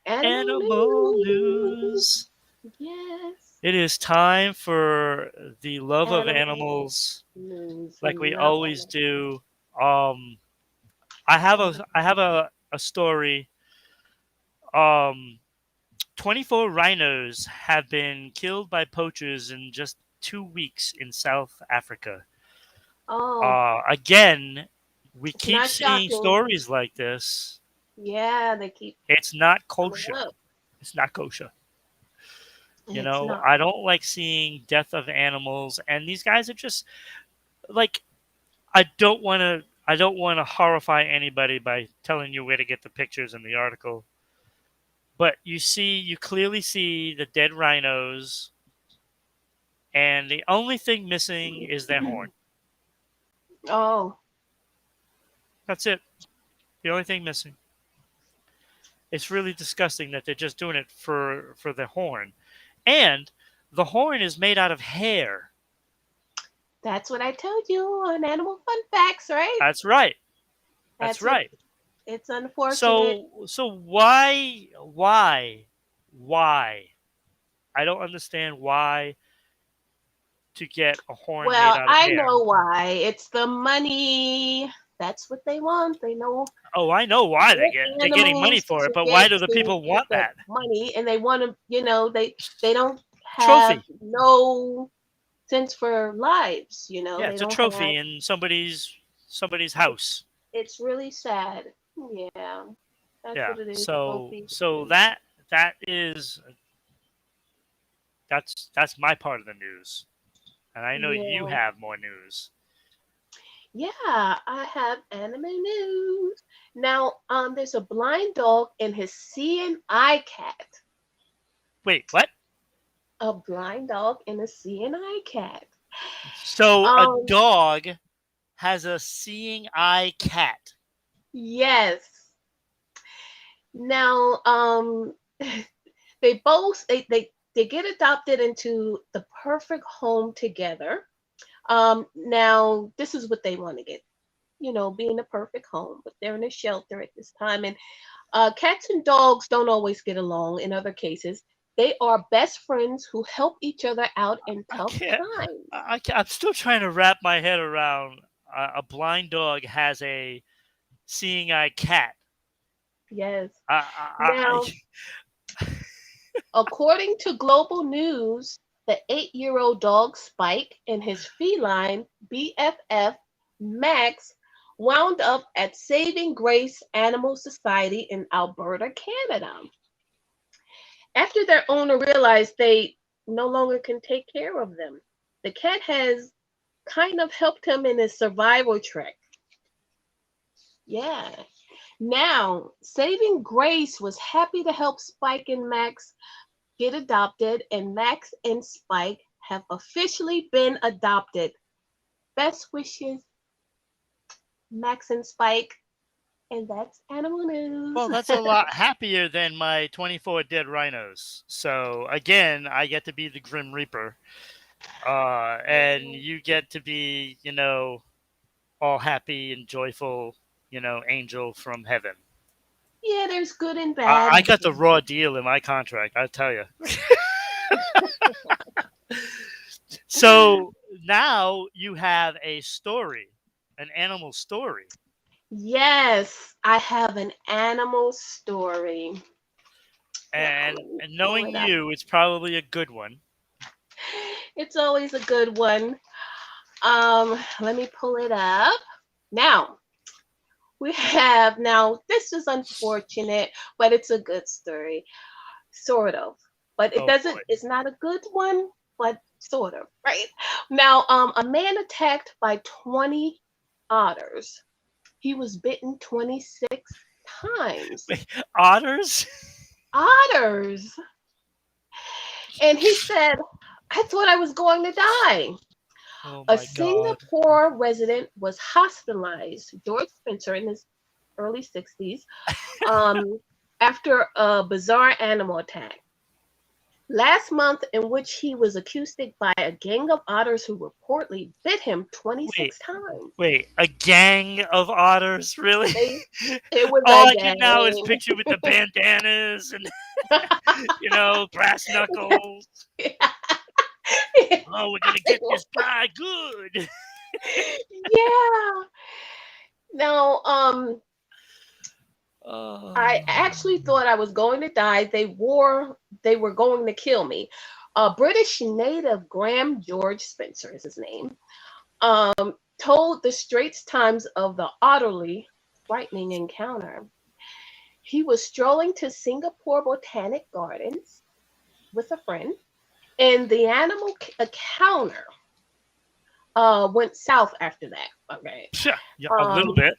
Animal news. Yes. It is time for the love of Animal animals, news. like we love always do. I have a story. 24 rhinos have been killed by poachers in just 2 weeks in South Africa. Oh, Again, we It's keep not seeing shocking. stories like this. yeah, they keep It's not coming kosher. up. It's not kosher. It's not. I don't like seeing death of animals, and these guys are just like, I don't want to horrify anybody by telling you where to get the pictures in the article. But you clearly see the dead rhinos, and the only thing missing is their horn. Oh, That's it. The only thing missing. It's really disgusting that they're just doing it for the horn. And the horn is made out of hair. that's what I told you on Animal Fun Facts, right? That's right. That's That's right. It's unfortunate. So why? I don't understand why to get a horn made Well, out of I hair. know why. It's the money. That's what they want. They know Oh, I know why they're getting money animals for it, to but why get do the to people get want the that? money, and they want to, they don't have Trophy. no sense for lives. Yeah, They it's a don't have. trophy in somebody's house. It's really sad. Yeah, that's Yeah. what it is. So Trophy. that is that's my part of the news. And I know you Yeah, have more news. yeah. I have anime news now. There's a blind dog and his seeing eye cat. Wait, what? A blind dog and a seeing eye cat. So a Um, dog has a seeing eye cat. yes. Now, they both they get adopted into the perfect home together. Now this is what they want to get, be in a perfect home, but they're in a shelter at this time. And cats and dogs don't always get along. In other cases, they are best friends who help each other out in I tough can't. times. I'm still trying to wrap my head around a blind dog has a seeing eye cat. Yes. I, I, Now, according to Global News, the 8-year-old dog Spike and his feline BFF Max wound up at Saving Grace Animal Society in Alberta, Canada. After their owner realized they no longer can take care of them, the cat has kind of helped him in his survival trek. Yeah. Now, Saving Grace was happy to help Spike and Max get adopted, and Max and Spike have officially been adopted. Best wishes, Max and Spike, and that's animal news. well, that's a lot happier than my 24 dead rhinos. So again, I get to be the Grim Reaper, and you get to be, all happy and joyful, angel from heaven. Yeah, there's good and I bad. got the raw deal in my contract, I tell you. So now you have a story, an animal story. Yes, I have an animal story. Now, And, let me and pull knowing it up. you, it's probably a good one. It's always a good one. Let me pull it up. Now, this is unfortunate, but it's a good story. Sort of. But Oh boy. it's not a good one, but sort of, right? Now, a man attacked by 20 otters. He was bitten 26 times. Wait, otters? Otters. And he said, I thought I was going to die. Oh A my God. Singapore resident was hospitalized, George Spencer, in his early 60s, um, after a bizarre animal attack. Last month, in which he was accused by a gang of otters who reportedly bit him 26 times. Wait, a gang of otters? Really? It was All a I can now is gang. picture with the bandanas and, brass knuckles. Oh, we're going to get this guy good. Yeah. Now, I Oh. actually thought I was going to die. They were going to kill me. A British native, Graham George Spencer is his name, told the Straits Times of the utterly frightening encounter. He was strolling to Singapore Botanic Gardens with a friend, and the animal encounter went south after that. Okay. Yeah, a little bit.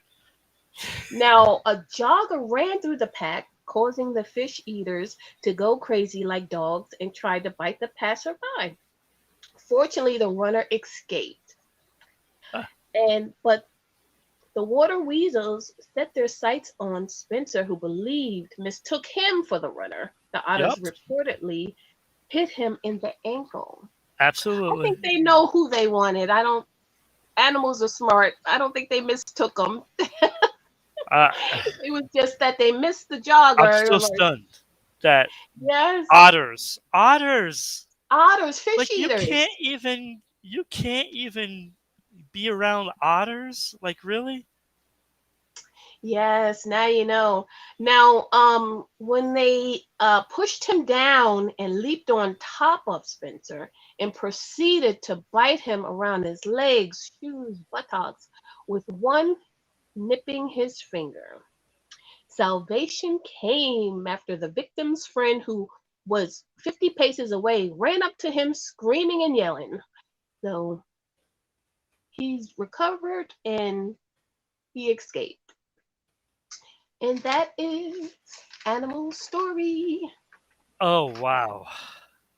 Now, a jogger ran through the pack, causing the fish eaters to go crazy like dogs and tried to bite the passerby. Fortunately, the runner escaped. Uh. But the water weasels set their sights on Spencer, who mistook him for the runner. The otters Yep. reportedly hit him in the ankle. I Absolutely. think they know who they wanted. Animals are smart. I don't think they mistook them. It was just that they missed the jogger. I'm still stunned that Yes. otters, Otters, fish like you eaters. can't even you can't even be around otters? Like, really? Yes, now you know. Now, when they pushed him down and leaped on top of Spencer and proceeded to bite him around his legs, shoes, buttocks, with one nipping his finger. Salvation came after the victim's friend, who was 50 paces away, ran up to him screaming and yelling. So he's recovered and he escaped. And that is Animal Story. Oh, wow.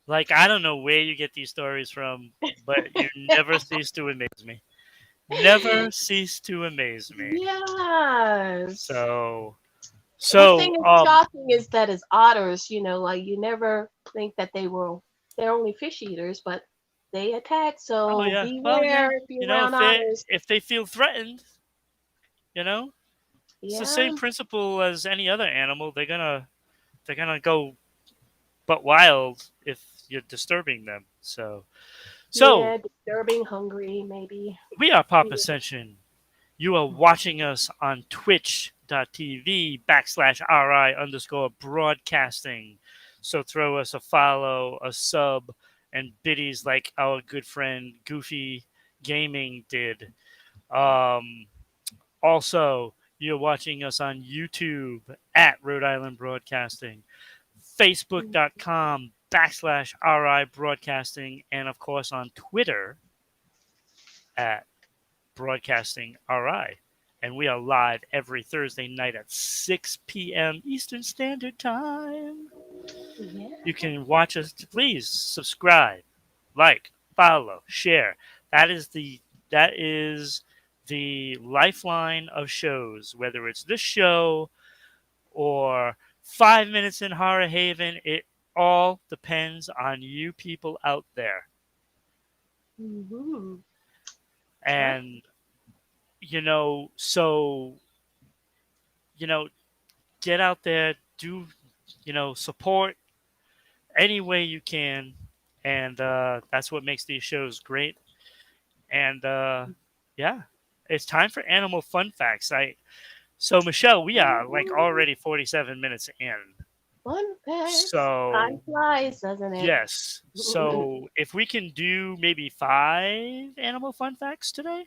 Like, I don't know where you get these stories from, but you never cease to amaze me. Never cease to amaze me. Yes. So, One so, thing is shocking is that as otters, like you never think that they're only fish eaters, but they attack. oh So yeah, well beware yeah, if you're around otters. if they feel threatened, you know, it's the Yeah, same principle as any other animal. They're gonna go but wild if you're disturbing them. So yeah, disturbing, hungry, maybe. we are Pop Yeah. Ascension. You are watching us on twitch.tv/RI_broadcasting. So throw us a follow, a sub, and biddies like our good friend Goofy Gaming did. Um, Also, you're watching us on YouTube at Rhode Island Broadcasting, Facebook.com/RI Broadcasting, and of course on Twitter at Broadcasting RI. And we are live every Thursday night at 6 p.m. Eastern Standard Time. Yeah. You can watch us. Please subscribe, like, follow, share. That is the lifeline of shows. Whether it's this show or 5 Minutes in Horror Haven, it all depends on you people out there. Mm-hmm. And so get out there, do support any way you can, and that's what makes these shows great. And yeah, it's time for animal fun facts. So Michelle, we are like already 47 minutes in. Fun facts. Time So flies, doesn't it? yes, so if we can do maybe 5 animal fun facts today,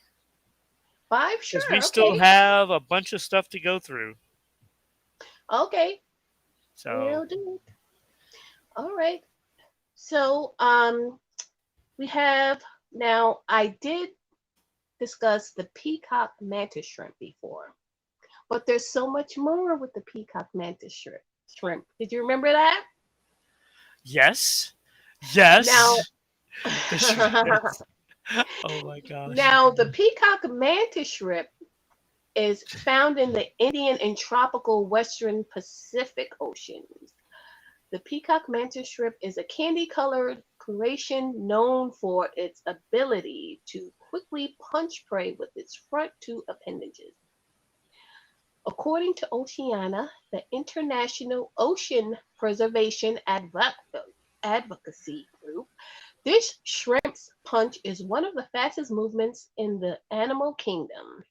5, because we sure. still Okay. have a bunch of stuff to go through. Okay. So We'll do it. All right. So, we have now. I did discuss the peacock mantis shrimp before, but there's so much more with the peacock mantis shrimp. Did you remember that? yes, Now, yes, the shrimp. Oh my gosh. now the peacock mantis shrimp is found in the Indian and tropical Western Pacific Oceans. The peacock mantis shrimp is a candy-colored crustacean known for its ability to quickly punch prey with its front two appendages. According to Oceana, the International Ocean Preservation Advocacy Group, this shrimp's punch is one of the fastest movements in the animal kingdom.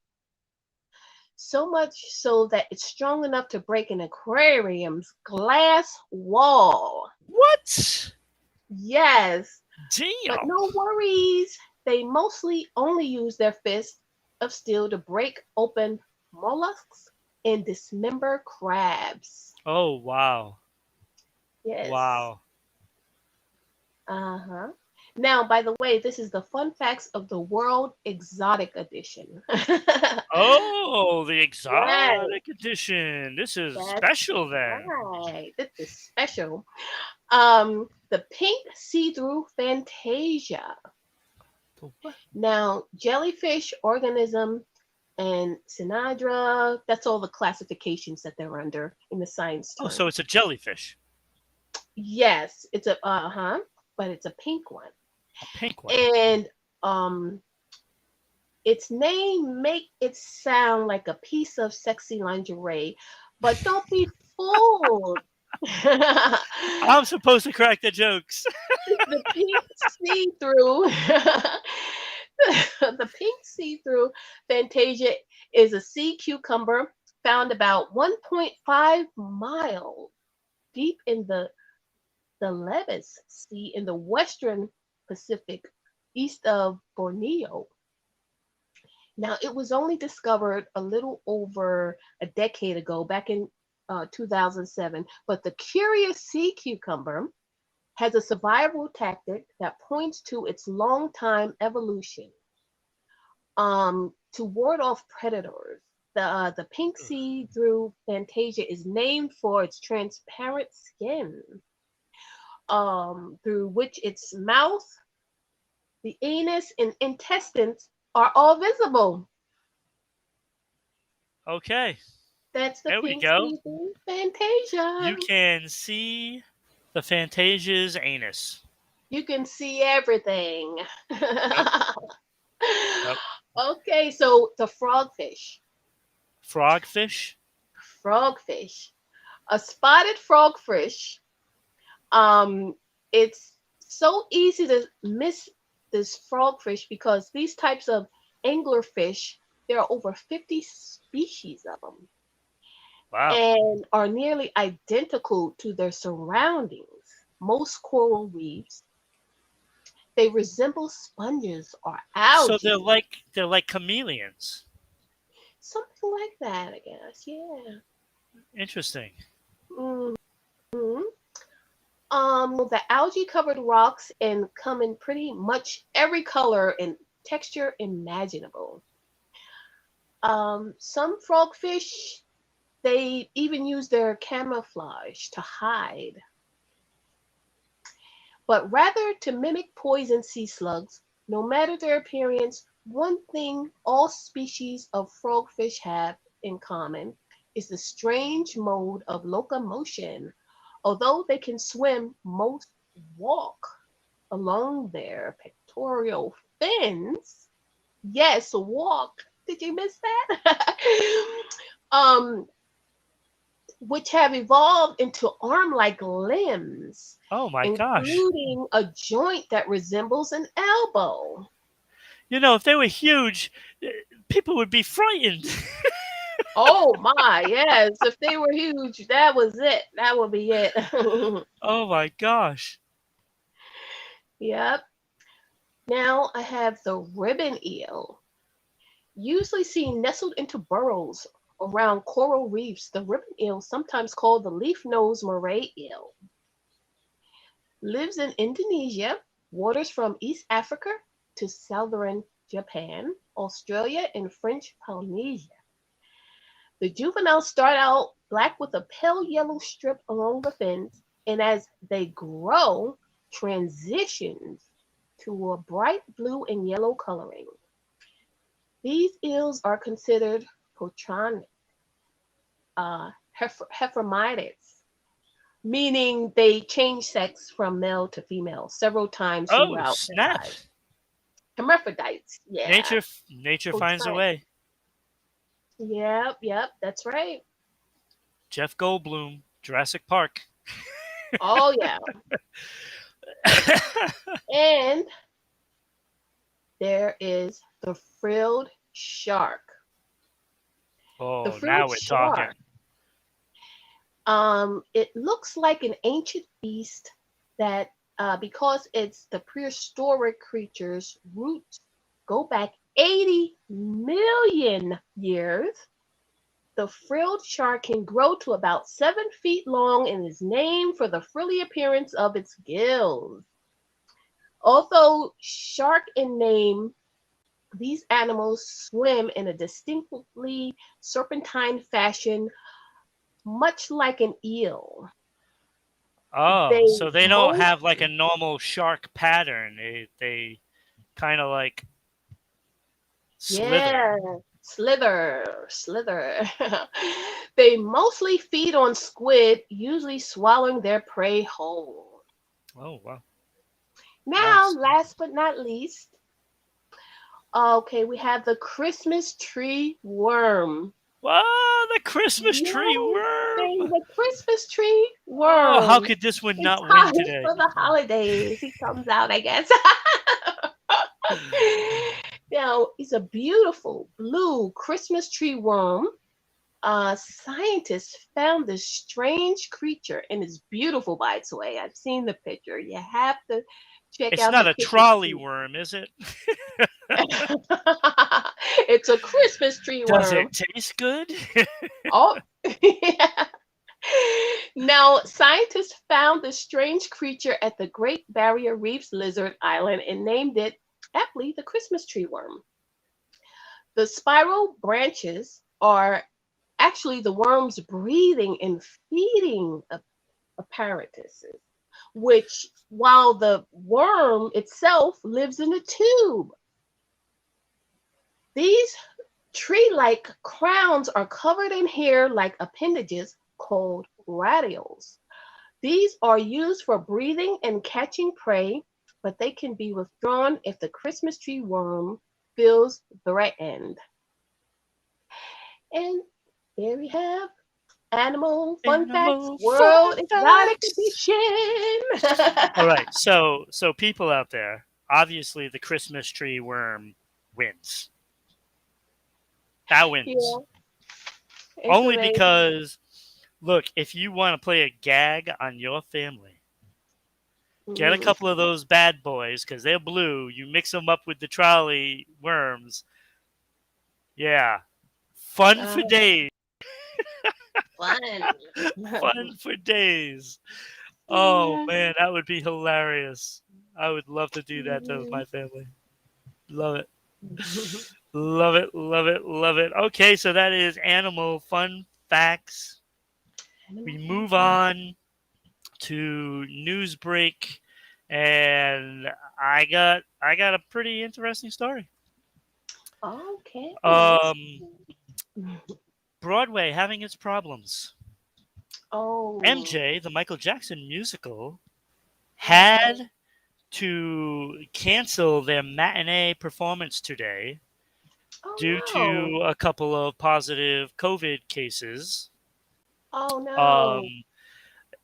So much so that it's strong enough to break an aquarium's glass wall. What? Yes, but Damn. no worries. They mostly only use their fists of steel to break open mollusks and dismember crabs. Oh wow. Yes. Wow. Uh-huh. Now, by the way, this is the fun facts of the World Exotic Edition. Oh, the Yes, exotic edition. This is that's special then. right. This is special. The pink see-through Fantasia. What? Now, jellyfish, organism, and Synadra, that's all the classifications that they're under in the science Oh, term. so it's a jellyfish. Yes, it's a but it's a pink one. A pink one. And its name make it sound like a piece of sexy lingerie, but don't be fooled. I'm supposed to crack the jokes. The pink see-through, the pink see-through Fantasia is a sea cucumber found about 1.5 miles deep in the Levis Sea in the western Pacific, east of Borneo. Now, it was only discovered a little over a decade ago, back in 2007. But the curious sea cucumber has a survival tactic that points to its long-time evolution to ward off predators. The pink see-through Fantasia is named for its transparent skin, through which its mouth, the anus, and intestines are all visible. Okay, That's the there we pink go. see-through Fantasia. You can see the Fantasia's anus. You can see everything. Yep. Okay, so the frogfish. Frogfish. Frogfish. A spotted frogfish. It's so easy to miss this frogfish because these types of anglerfish, there are over 50 species of them. Wow. And are nearly identical to their surroundings. Most coral reefs, they resemble sponges or algae. So they're like chameleons. Something like that, I guess. Yeah. Interesting. hmm The algae-covered rocks and come in pretty much every color and texture imaginable. Some frogfish, they even use their camouflage to hide. But rather to mimic poison sea slugs, no matter their appearance, one thing all species of frogfish have in common is the strange mode of locomotion. Although they can swim, most walk along their pectoral fins. Yes, walk. Did you miss that? Which have evolved into arm-like limbs. Oh my gosh. Including a joint that resembles an elbow. You know, if they were huge, people would be frightened. Oh my, yes. If they were huge, that was it. That would be it. Oh my gosh. Yep. Now I have the ribbon eel. Usually seen nestled into burrows around coral reefs, the ribbon eel, sometimes called the leaf-nosed moray eel, lives in Indonesia, waters from East Africa to southern Japan, Australia, and French Polynesia. The juveniles start out black with a pale yellow strip along the fins, and as they grow, transitions to a bright blue and yellow coloring. These eels are considered protronic, hermaphrodites, meaning they change sex from male to female several times Oh, throughout their snap. lives. Hermaphrodites, yeah. Nature finds a way. Yep, that's right. Jeff Goldblum, Jurassic Park. Oh, yeah. And there is the frilled shark. Oh, The frilled now we're talking. It looks like an ancient beast that, because it's the prehistoric creature's roots go back 80 million years, the frilled shark can grow to about 7 feet long and is named for the frilly appearance of its gills. Although shark in name, these animals swim in a distinctly serpentine fashion, much like an eel. Oh, so they don't have like a normal shark pattern. They kind of like slither. Yeah, slither. They mostly feed on squid, usually swallowing their prey whole. Oh, wow. Now, Nice. last but not least, okay, we have the Christmas tree worm. Wow, the Christmas tree Yes. worm. worm. The Christmas tree Oh, how worm. could this one It's not win hot today? for the holidays. He comes out, I guess. Now, it's a beautiful blue Christmas tree worm. Scientists found this strange creature, and it's beautiful, by its way. I've seen the picture. You have to check It's out not the a picture. trolley worm, is it? It's a Christmas tree Does worm. it taste good? Oh, yeah. Now, scientists found this strange creature at the Great Barrier Reef's Lizard Island and named it aptly the Christmas tree worm. The spiral branches are actually the worm's breathing and feeding apparatuses, which, while the worm itself lives in a tube. These tree-like crowns are covered in hair like appendages called radioles. These are used for breathing and catching prey, but they can be withdrawn if the Christmas tree worm feels threatened. And there we have Animal Fun Facts Animal World fun Exotic facts. Edition. All right, so people out there, obviously the Christmas tree worm wins. That wins. Yeah, it's Only amazing. because, look, if you want to play a gag on your family, get a Mhm. couple of those bad boys because they're blue. You mix them up with the trolley worms. Yeah, fun Uh, for days. Fun. Fun for days. Oh Yeah. man, that would be hilarious. I would love to do that to Mhm. my family. Love it. Love it, love it, love it. Okay, so that is animal fun facts. We Animal Fun move Facts. on to news break, and I got a pretty interesting story. Okay, let's. Um, Broadway having its problems. Oh. MJ, the Michael Jackson musical, Uh-huh. had to cancel their matinee performance today Oh due no. to a couple of positive COVID cases. Oh no. Um,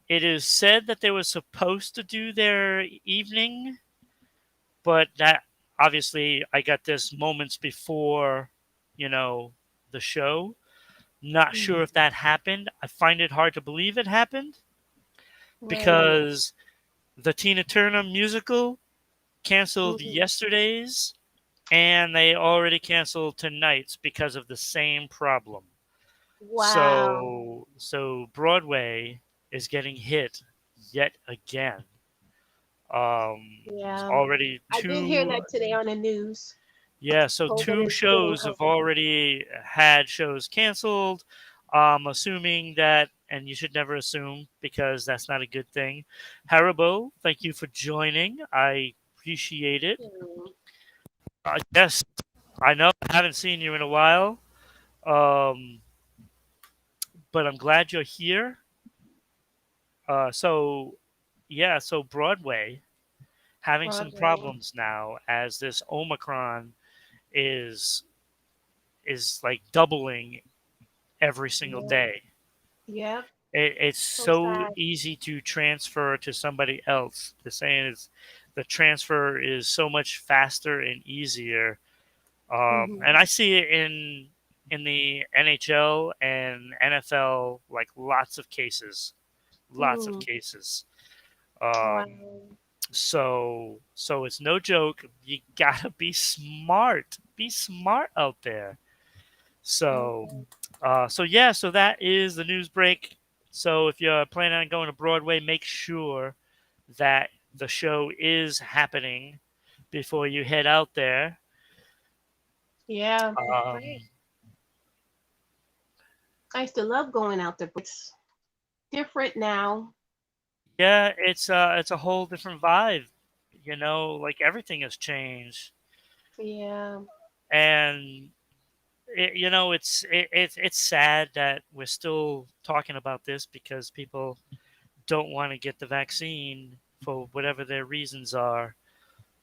it is said that they were supposed to do their evening, but that obviously I got this moments before, you know, the show. Not sure Mhm. if that happened. I find it hard to believe it happened Right. because the Tina Turner musical canceled Mhm. yesterday's and they already canceled tonight's because of the same problem. Wow. So Broadway is getting hit yet again. It's Yeah. already I did hear two. that today on the news. Yeah, so COVID two is getting shows have hurt. already had shows canceled. Assuming that, and you should never assume because that's not a good thing. Haribo, thank you for joining. I appreciate it. Yes, I know I haven't seen you in a while, um, but I'm glad you're here. So, yeah, so Broadway having some Broadway. problems now as this Omicron is like doubling every single Yep. day. Yep. It's So so sad. easy to transfer to somebody else. The saying is the transfer is so much faster and easier. Mhm. And I see it in the NHL and NFL, like lots of Mhm. cases. Um, Wow. so it's no joke. You gotta be smart. Be smart out there. So Okay. so yeah, so that is the news break. So if you're planning on going to Broadway, make sure that the show is happening before you head out there. Yeah, that's Um, great. I used to love going out there, but it's different now. yeah, it's a whole different vibe. You know, like everything has changed, Yeah. and it's sad that we're still talking about this because people don't want to get the vaccine for whatever their reasons are.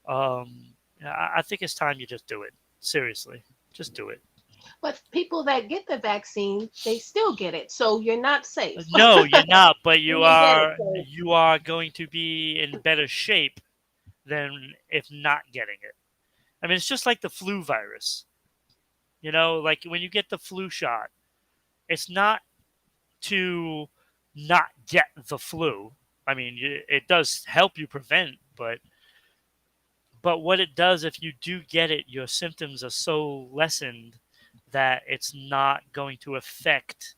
Um, I think it's time you just do it. Seriously, just do it. But people that get the vaccine, they still get it. So you're not safe. No, you're not, but When you get it. So, you are going to be in better shape than if not getting it. I mean, it's just like the flu virus. You know, like when you get the flu shot, it's not to not get the flu. I mean, it does help you prevent, but what it does if you do get it, your symptoms are so lessened that it's not going to affect,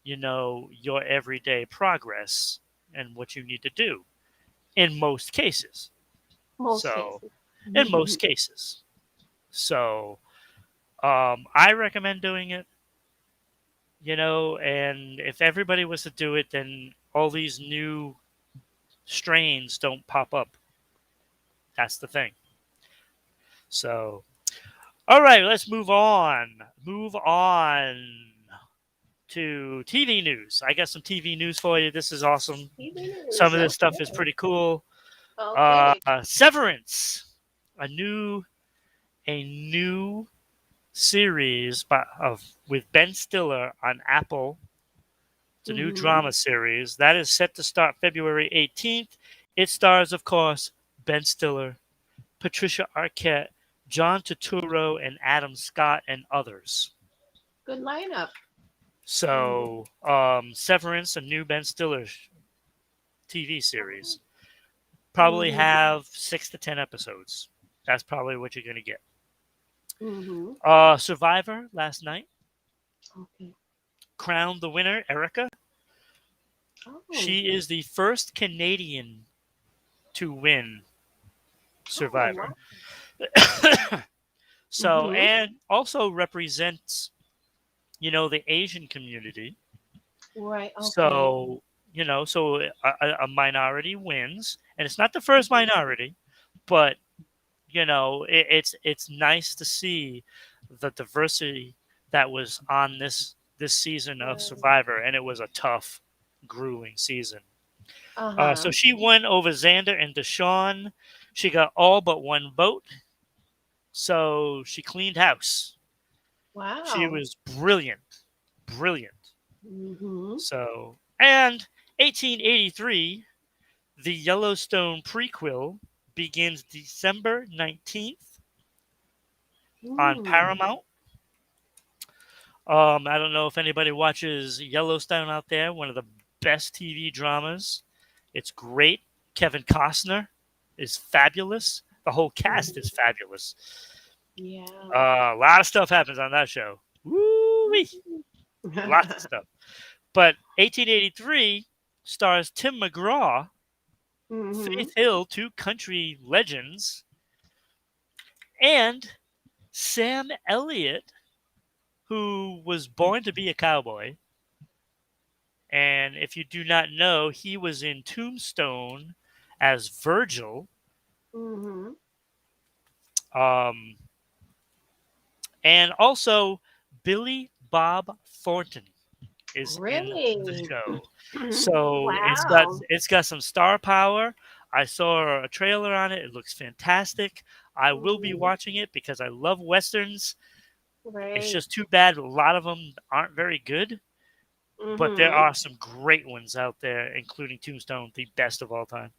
your everyday progress and what you need to do in most cases. most So, cases. in most cases. So, I recommend doing it, and if everybody was to do it, then all these new strains don't pop up. That's the thing. So, all right, let's move on. Move on to TV news. I got some TV news for you. This is awesome. TV Some news. of this stuff is Okay. pretty cool. Okay. Severance, a new series with Ben Stiller on Apple. It's a new Mm-hmm. drama series that is set to start February 18th. It stars, of course, Ben Stiller, Patricia Arquette, John Turturro, and Adam Scott, and others. Good lineup. So, Severance, a new Ben Stiller TV series, probably Mm-hmm. have 6 to 10 episodes. That's probably what you're going to get. Mm-hmm. Survivor last night Okay. crowned the winner, Erica. Oh. She is the first Canadian to win Oh, wow. Survivor. So, Mm-hmm. and also represents, the Asian community. Right. Okay. So, a minority wins, and it's not the first minority, but it's nice to see the diversity that was on this season of Right. Survivor, and it was a tough, grueling season. So Uh-huh. she won over Xander and Deshaun. She got all but one vote, so she cleaned house. She Wow. was brilliant, brilliant. Mm-hmm. So, and 1883, the Yellowstone prequel begins December 19th on Mm. Paramount. I don't know if anybody watches Yellowstone out there, one of the best TV dramas. It's great. Kevin Costner is fabulous. The whole cast is Mm-hmm. fabulous. Yeah. A lot of stuff happens on that show. Woo-wee. Lots of stuff. But 1883 stars Tim McGraw, Mm-hmm. Faith Hill, two country legends, and Sam Elliott, who was born to be a cowboy. And if you do not know, he was in Tombstone as Virgil. Mm-hmm. Um, and also, Billy Bob Thornton is in the Really? show. So Wow. it's got some star power. I saw a trailer on it. It looks fantastic. I will be Mm-hmm. watching it because I love westerns. It's Right. just too bad a lot of them aren't very good, but there Mm-hmm. are some great ones out there, including Tombstone, the best of all time.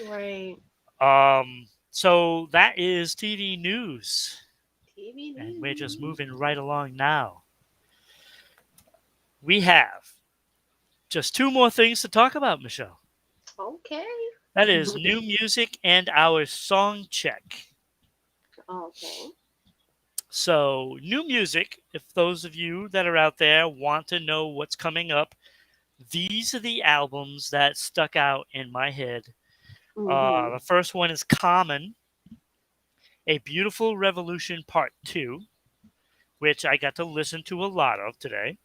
Right. So that is TV news, TV and we're just news. moving right along now. We have just two more things to talk about, Michelle. Okay. That is new music and our song check. Okay. So, new music, if those of you that are out there want to know what's coming up, these are the albums that stuck out in my head. Mm-hmm. The first one is Common, A Beautiful Revolution Part 2, which I got to listen to a lot of today.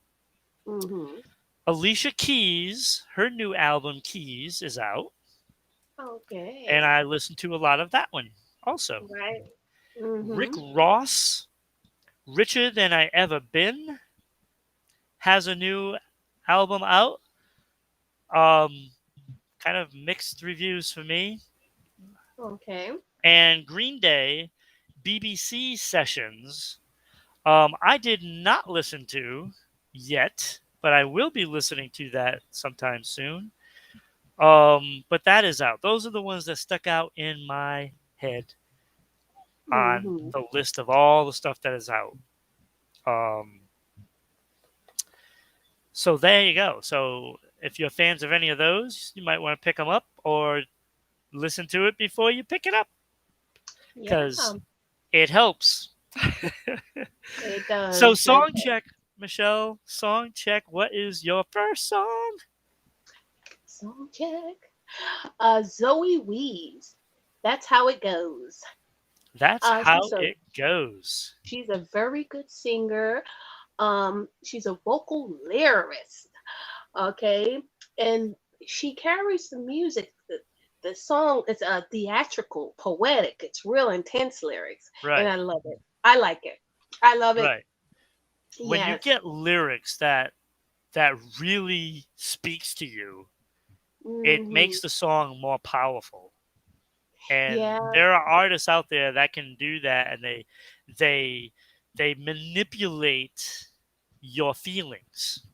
Mm-hmm. Alicia Keys, her new album Keys is out, and Okay. I listened to a lot of that one also. Right. Rick Mm-hmm. Ross, Richer Than I Ever Been, has a new album out. Um, Kind of mixed reviews for me. Okay. And Green Day, BBC Sessions, I did not listen to yet, but I will be listening to that sometime soon. But that is out. Those are the ones that stuck out in my head on Hmm. the list of all the stuff that is out. Um, so there you go. So if you're fans of any of those, you might want to pick them up or listen to it before you pick it up Yeah, because it helps. it So, does. That song check, Michelle. Song check. What is your first song? song check. Zoe Weaves. That's how it goes. That's how She's a it goes. very good singer. She's a vocal lyricist. Okay, and she carries the music. The song is theatrical, poetic. It's real intense lyrics, and Right, I love it. I like it. I love it. right. When you Yes. get lyrics that really speaks to you, it Hmm. makes the song more powerful. And Yeah. there are artists out there that can do that, and they they manipulate your feelings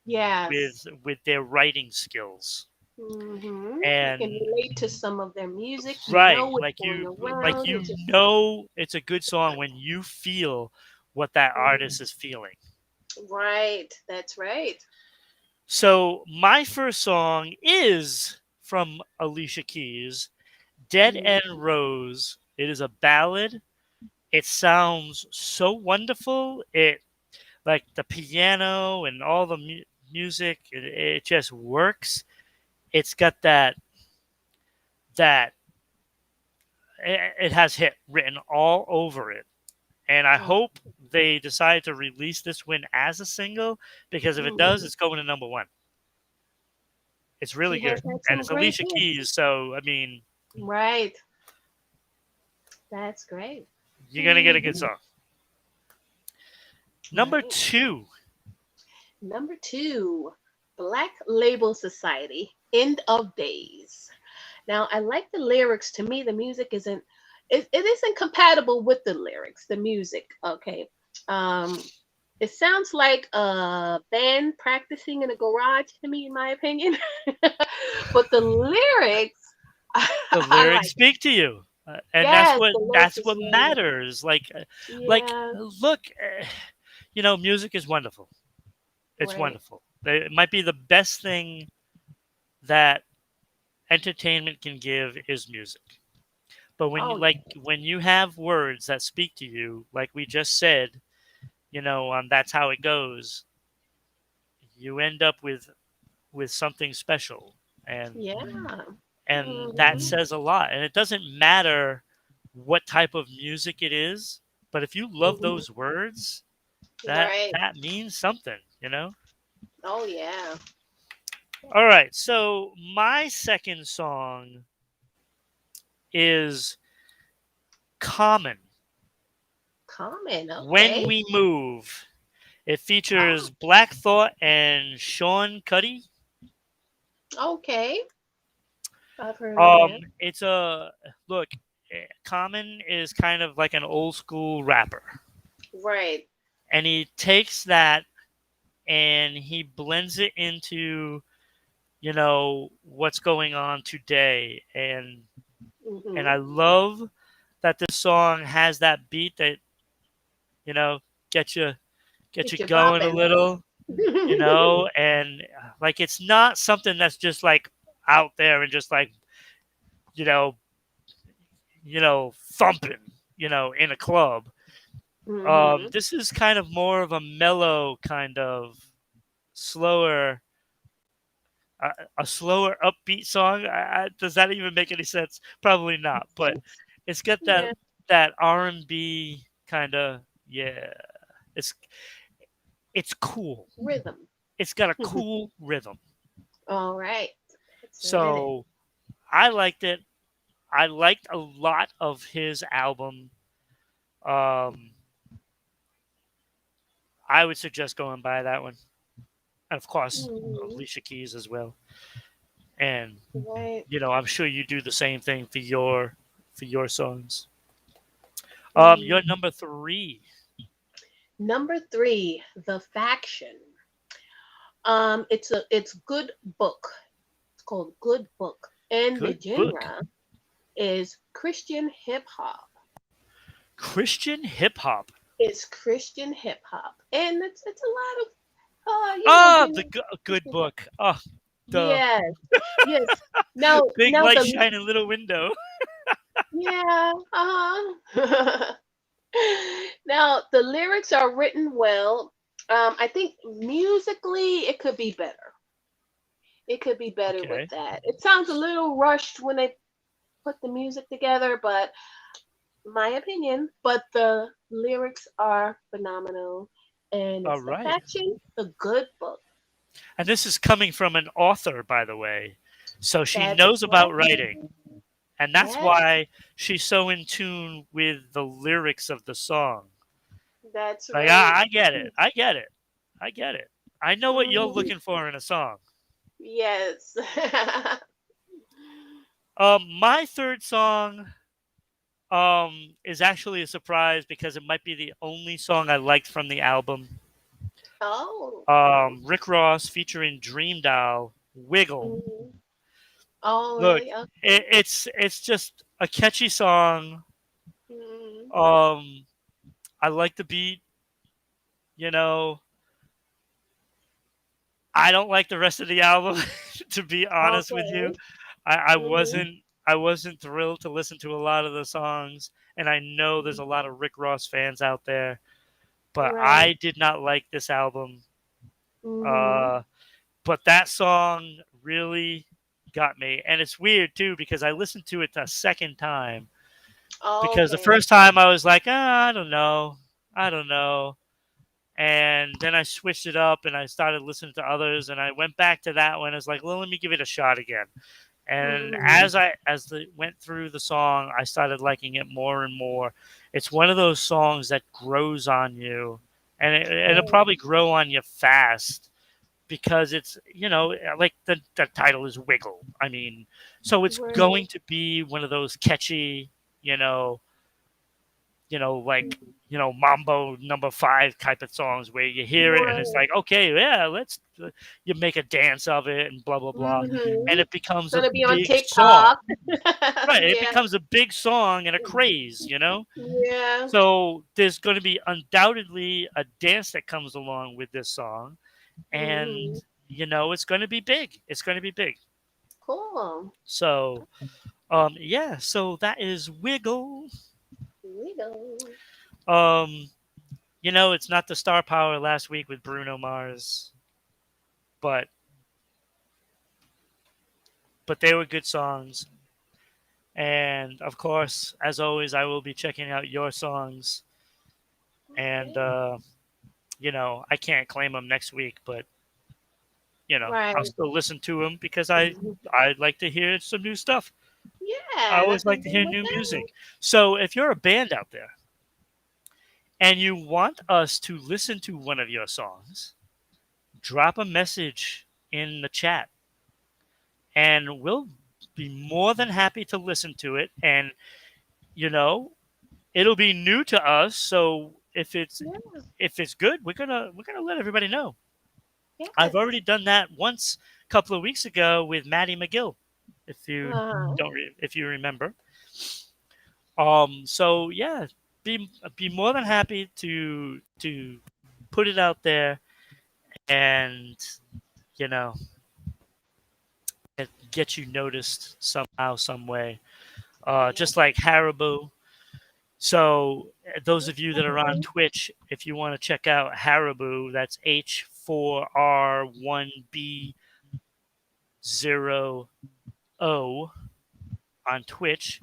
Yes. with their writing skills. You can And relate to some of their music. You right, know what's going like around. you It just know it's a good song when you feel what that Mhm. artist is feeling. Right. That's right. So my first song is from Alicia Keys, Dead Mm. End Rose. It is a ballad. It sounds so wonderful. It like the piano and all the music. It just works. It's got that it has hit written all over it. And I Oh. hope they decide to release this one as a single because if it does, Mhm. it's going to number one. It's really She has good, had and some it's great Alicia hits. Keys. So I mean, Right. That's great. you're gonna get a good Mhm. song. Number Right. two. Number two, Black Label Society, End of Days. Now, I like the lyrics. To me, the music isn't it isn't compatible with the lyrics, the music. Okay. Um, it sounds like a band practicing in a garage to me, in my opinion. But the lyrics, The I lyrics like it. speak to you, and Yes, the lyrics that's is what really matters. yeah, Look, music is wonderful. It's right. wonderful. It might be the best thing that entertainment can give is music. But Oh yeah. when you have words that speak to you, like we just said, that's how it goes. You end up with something special, and Yeah. that Hmm. says a lot. And it doesn't matter what type of music it is, but if you love Hmm. those words, Right. that means something. Oh yeah. All right, so my second song is Common, Common. When Okay. We Move. It features Oh, Black Thought and Sean Cuddy. okay. I've heard of them. It's a look. Common is kind of like an old school rapper, Right. and he takes that and he blends it into what's going on today, and Hmm. I love that this song has that beat that you know get you get you Get you going a bopping. little, and like it's not something that's just like out there and just like you know thumping, in a club. Hmm. This is kind of more of a mellow, kind of slower, a slower upbeat song. Does that even make any sense? Probably not, but Yes. it's got Yeah. that R&B kind of, yeah. It's it's cool. Rhythm. It's got a cool rhythm. All right. That's it. So I liked it. I liked a lot of his album. Um, I would suggest going by that one. And of course, Hmm. Alicia Keys as well. And Right. I'm sure you do the same thing for your songs. Mm. Your number three. Number 3, The Faction. It's good book. It's called Good Book, and the Good book. genre is Christian hip hop. Christian hip hop. It's Christian hip hop, and it's a lot of The good Christian hip. book. Oh, the Yes, yes. Now, big now light the shining little window. yeah, uh-huh. Now the lyrics are written well. I think musically it could be better. It could be better with Okay. that. It sounds a little rushed when they put the music together, but my opinion. But the lyrics are phenomenal, and All it's The right. Faction, the good book. And this is coming from an author, by the way. So she That's knows about right. writing. And that's Yes, why she's so in tune with the lyrics of the song. that's Like, right. I get it. I get it. I get it. I know what you're Mhm. looking for in a song. Yes. My third song is actually a surprise because it might be the only song I liked from the album. Oh. Rick Ross featuring Dream Doll, Wiggle. Mhm. Oh, Look, really? Okay. it's just a catchy song. Mhm. Um, I like the beat. You know, I don't like the rest of the album, to be honest with you. Okay. I Mhm. wasn't thrilled to listen to a lot of the songs, and I know there's Mhm. a lot of Rick Ross fans out there, but Right. I did not like this album. Mhm. Uh, but that song really got me, and it's weird too because I listened to it a second time because the Okay. first time I was like, I don't know, and then I switched it up and I started listening to others, and I went back to that one. I was like, well, let me give it a shot again. And Mhm. as the went through the song, I started liking it more and more. It's one of those songs that grows on you, and it'll Oh, probably grow on you fast because it's like the title is Wiggle. I mean, so it's right. going to be one of those catchy, you know, like Mambo number 5 type of songs where you hear it and it's Right. like, okay, yeah, let's you make a dance of it and blah blah blah, and Mhm. it becomes a Gonna be on big song. TikTok. Right, it Yeah. becomes a big song and a craze. Yeah. So there's going to be undoubtedly a dance that comes along with this song, and Mhm. it's going to be big. It's going to be big. Cool. So, yeah. So that is Wiggle. Here we go. Um, it's not the star power last week with Bruno Mars, but they were good songs. And of course, as always, I will be checking out your songs. And Okay. I can't claim them next week, but I'll Right. still listen to them because I like to hear some new stuff. I Yeah, always like nothing to wrong hear with new that. music. So if you're a band out there and you want us to listen to one of your songs, drop a message in the chat and we'll be more than happy to listen to it. And you know, it'll be new to us. So Yeah. if it's good, we're gonna let everybody know. I've Yes. already done that once a couple of weeks ago with Maddie McGill, if you Uh-huh. if you remember. So yeah, be more than happy to put it out there and you know get you noticed somehow, some way. Yeah. Just like Haribo. So those Yes, of you that are on definitely. Twitch, if you want to check out Haribo, that's H4R1B0O on Twitch.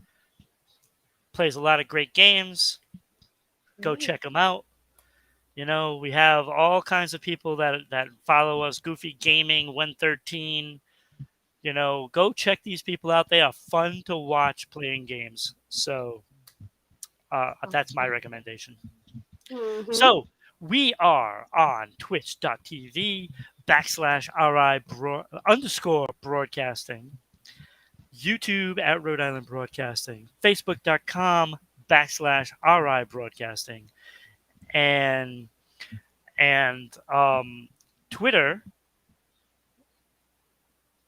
Plays a lot of great games. Go Right. check them out. We have all kinds of people that follow us. Goofy Gaming 113. Go check these people out. They are fun to watch playing games. So that's my recommendation. Mm-hmm. So we are on twitch.tv /RI underscore broadcasting, YouTube at Rhode Island Broadcasting, Facebook.com /RI broadcasting, and And Twitter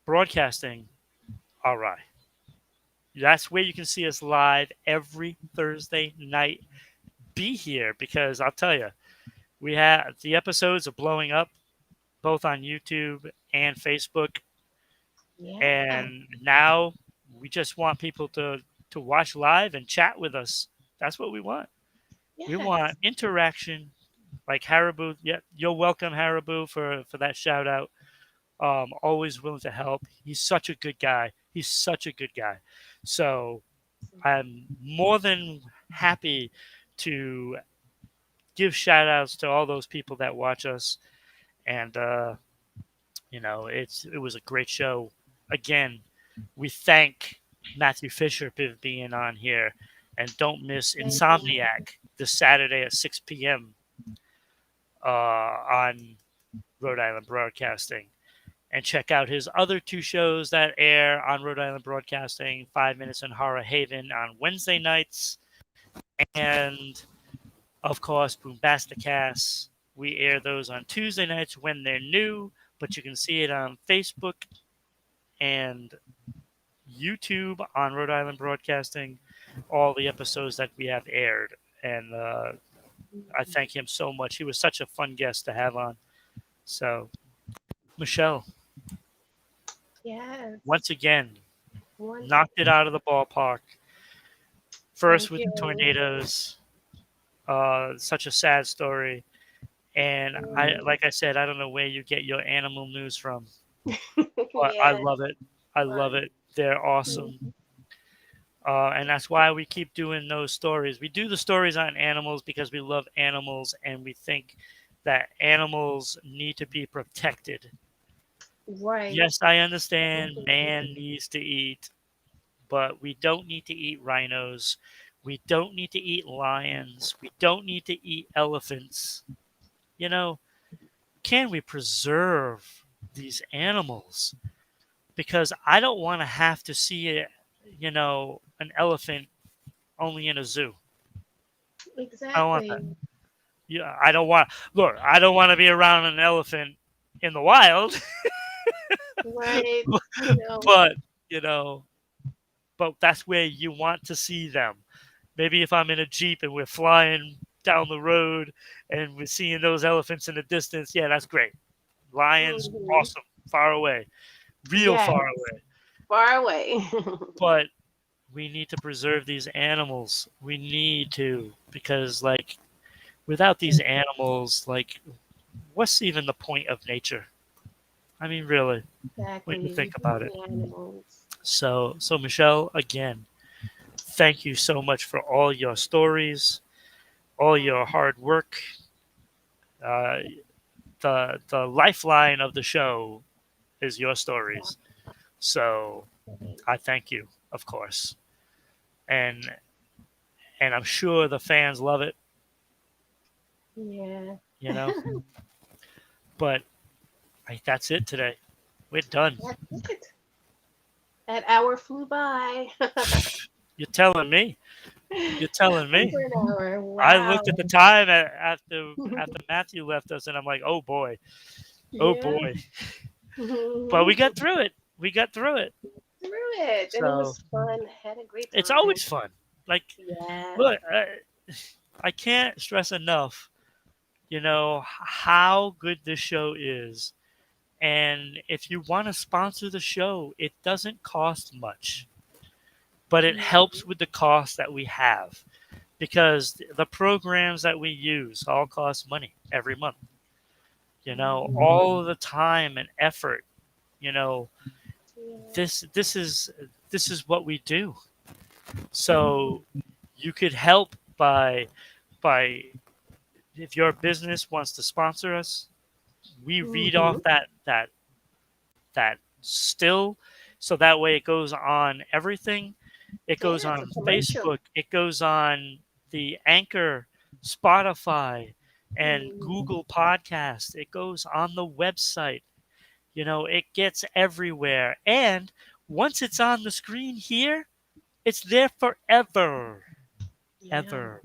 broadcasting. All right. That's where you can see us live every Thursday night. Be here because I'll tell you, we have the episodes are blowing up both on YouTube and Facebook. Yeah. And now we just want people to watch live and chat with us. That's what we want. We want Yes. interaction. Like Haribo, yeah, you're welcome, Haribo, for that shout out. Always willing to help. He's such a good guy. He's such a good guy. So I'm more than happy to give shout outs to all those people that watch us. And it was a great show. Again, we thank Mathew Fisher for being on here, and don't miss Thank you. Insomniac this Saturday at 6 p.m. On Rhode Island Broadcasting. And check out his other two shows that air on Rhode Island Broadcasting: 5 Minutes in Horror Haven on Wednesday nights, and of course Bombastic. We air those on Tuesday nights when they're new, but you can see it on Facebook and YouTube on Rhode Island Broadcasting, all the episodes that we have aired. And I thank him so much. He was such a fun guest to have on. So, Michelle, Yes. once again, knocked it Wonderful. out of the ballpark. First Thank with the you. tornadoes, such a sad story. And like I said, I don't know where you get your animal news from, but I Yes. love it. I love Fun. it. They're awesome. Mhm. And that's why we keep doing those stories. We do the stories on animals because we love animals and we think that animals need to be protected. Right. Yes, I understand Definitely. man needs to eat, but we don't need to eat rhinos. We don't need to eat lions. We don't need to eat elephants. You know, can we preserve these animals? Because I don't want to have to see an elephant only in a zoo. I don't want that. Exactly. Yeah, I don't want. Look, I don't want to be around an elephant in the wild, Right. You know. but you know, but that's where you want to see them. Maybe if I'm in a jeep and we're flying down the road and we're seeing those elephants in the distance, yeah, that's great. Lions, Hmm. awesome, far away, real Yes. far away. Far away. But we need to preserve these animals. We need to because without these animals, what's even the point of nature? I mean, really, when you Exactly. think about it. The animals. So Michelle, again, thank you so much for all your stories, all your Um, hard work. Uh, the lifeline of the show is your stories. So Definitely. I thank you, of course, and and I'm sure the fans love it. Yeah. You know, but that's it today. We're done. That's it. That hour flew by. You're telling me. You're telling me. Over an hour. I Wow. looked at the time after Matthew left us, and I'm like, oh Yeah. boy. But we got through it. We got through it. Through it. And it So was fun. Had a great it's time. always fun. Like, Yes. look, I can't stress enough, how good this show is. And if you want to sponsor the show, it doesn't cost much, but it helps with the cost that we have because the programs that we use all cost money every month. Mhm. All of the time and effort. You know, Yeah. this is what we do. So you could help by if your business wants to sponsor us, we read Mhm. off that still, so that way it goes on everything. It goes Yeah, it's a on commercial. Facebook. It goes on the Anchor, Spotify, and Mhm. Google Podcast. It goes on the website. It gets everywhere. And once it's on the screen here, it's there forever. Yeah, Ever.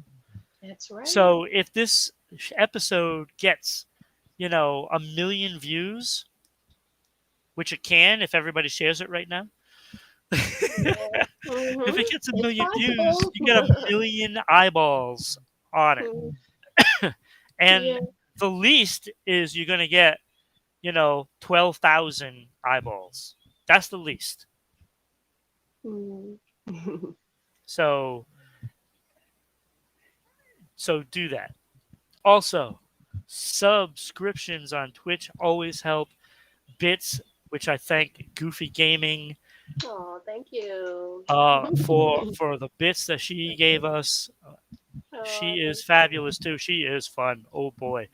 that's right. So if this episode gets a million views, which it can if everybody shares it right now. Yeah. If it gets a It's million views, possible. you get a million eyeballs on it. Mm, And yeah. the least is you're going to get, 12,000 eyeballs. That's the least. Mm. So, so do that. Also, subscriptions on Twitch always help. Bits, which I thank Goofy Gaming Oh, thank you. for the bits that she gave us. She Oh, is thank fabulous too. She is fun. Oh boy,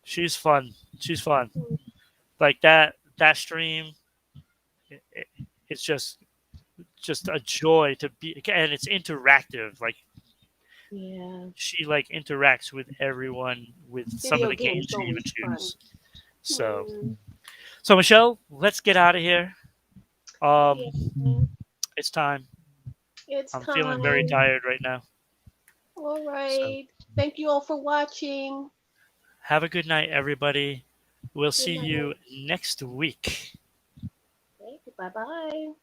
she's fun. She's fun. you. Like that stream, it, it's just a joy to be, and it's interactive. Like Yeah. she like interacts with everyone with some of Video the games games she even always fun. chooses. So Mm, so Michelle, let's get out of here. yeah. It's time. It's I'm feeling very time. tired right now. All So right. Thank you all for watching. have a good night, everybody. We'll Good see night. you next week. Okay, bye bye.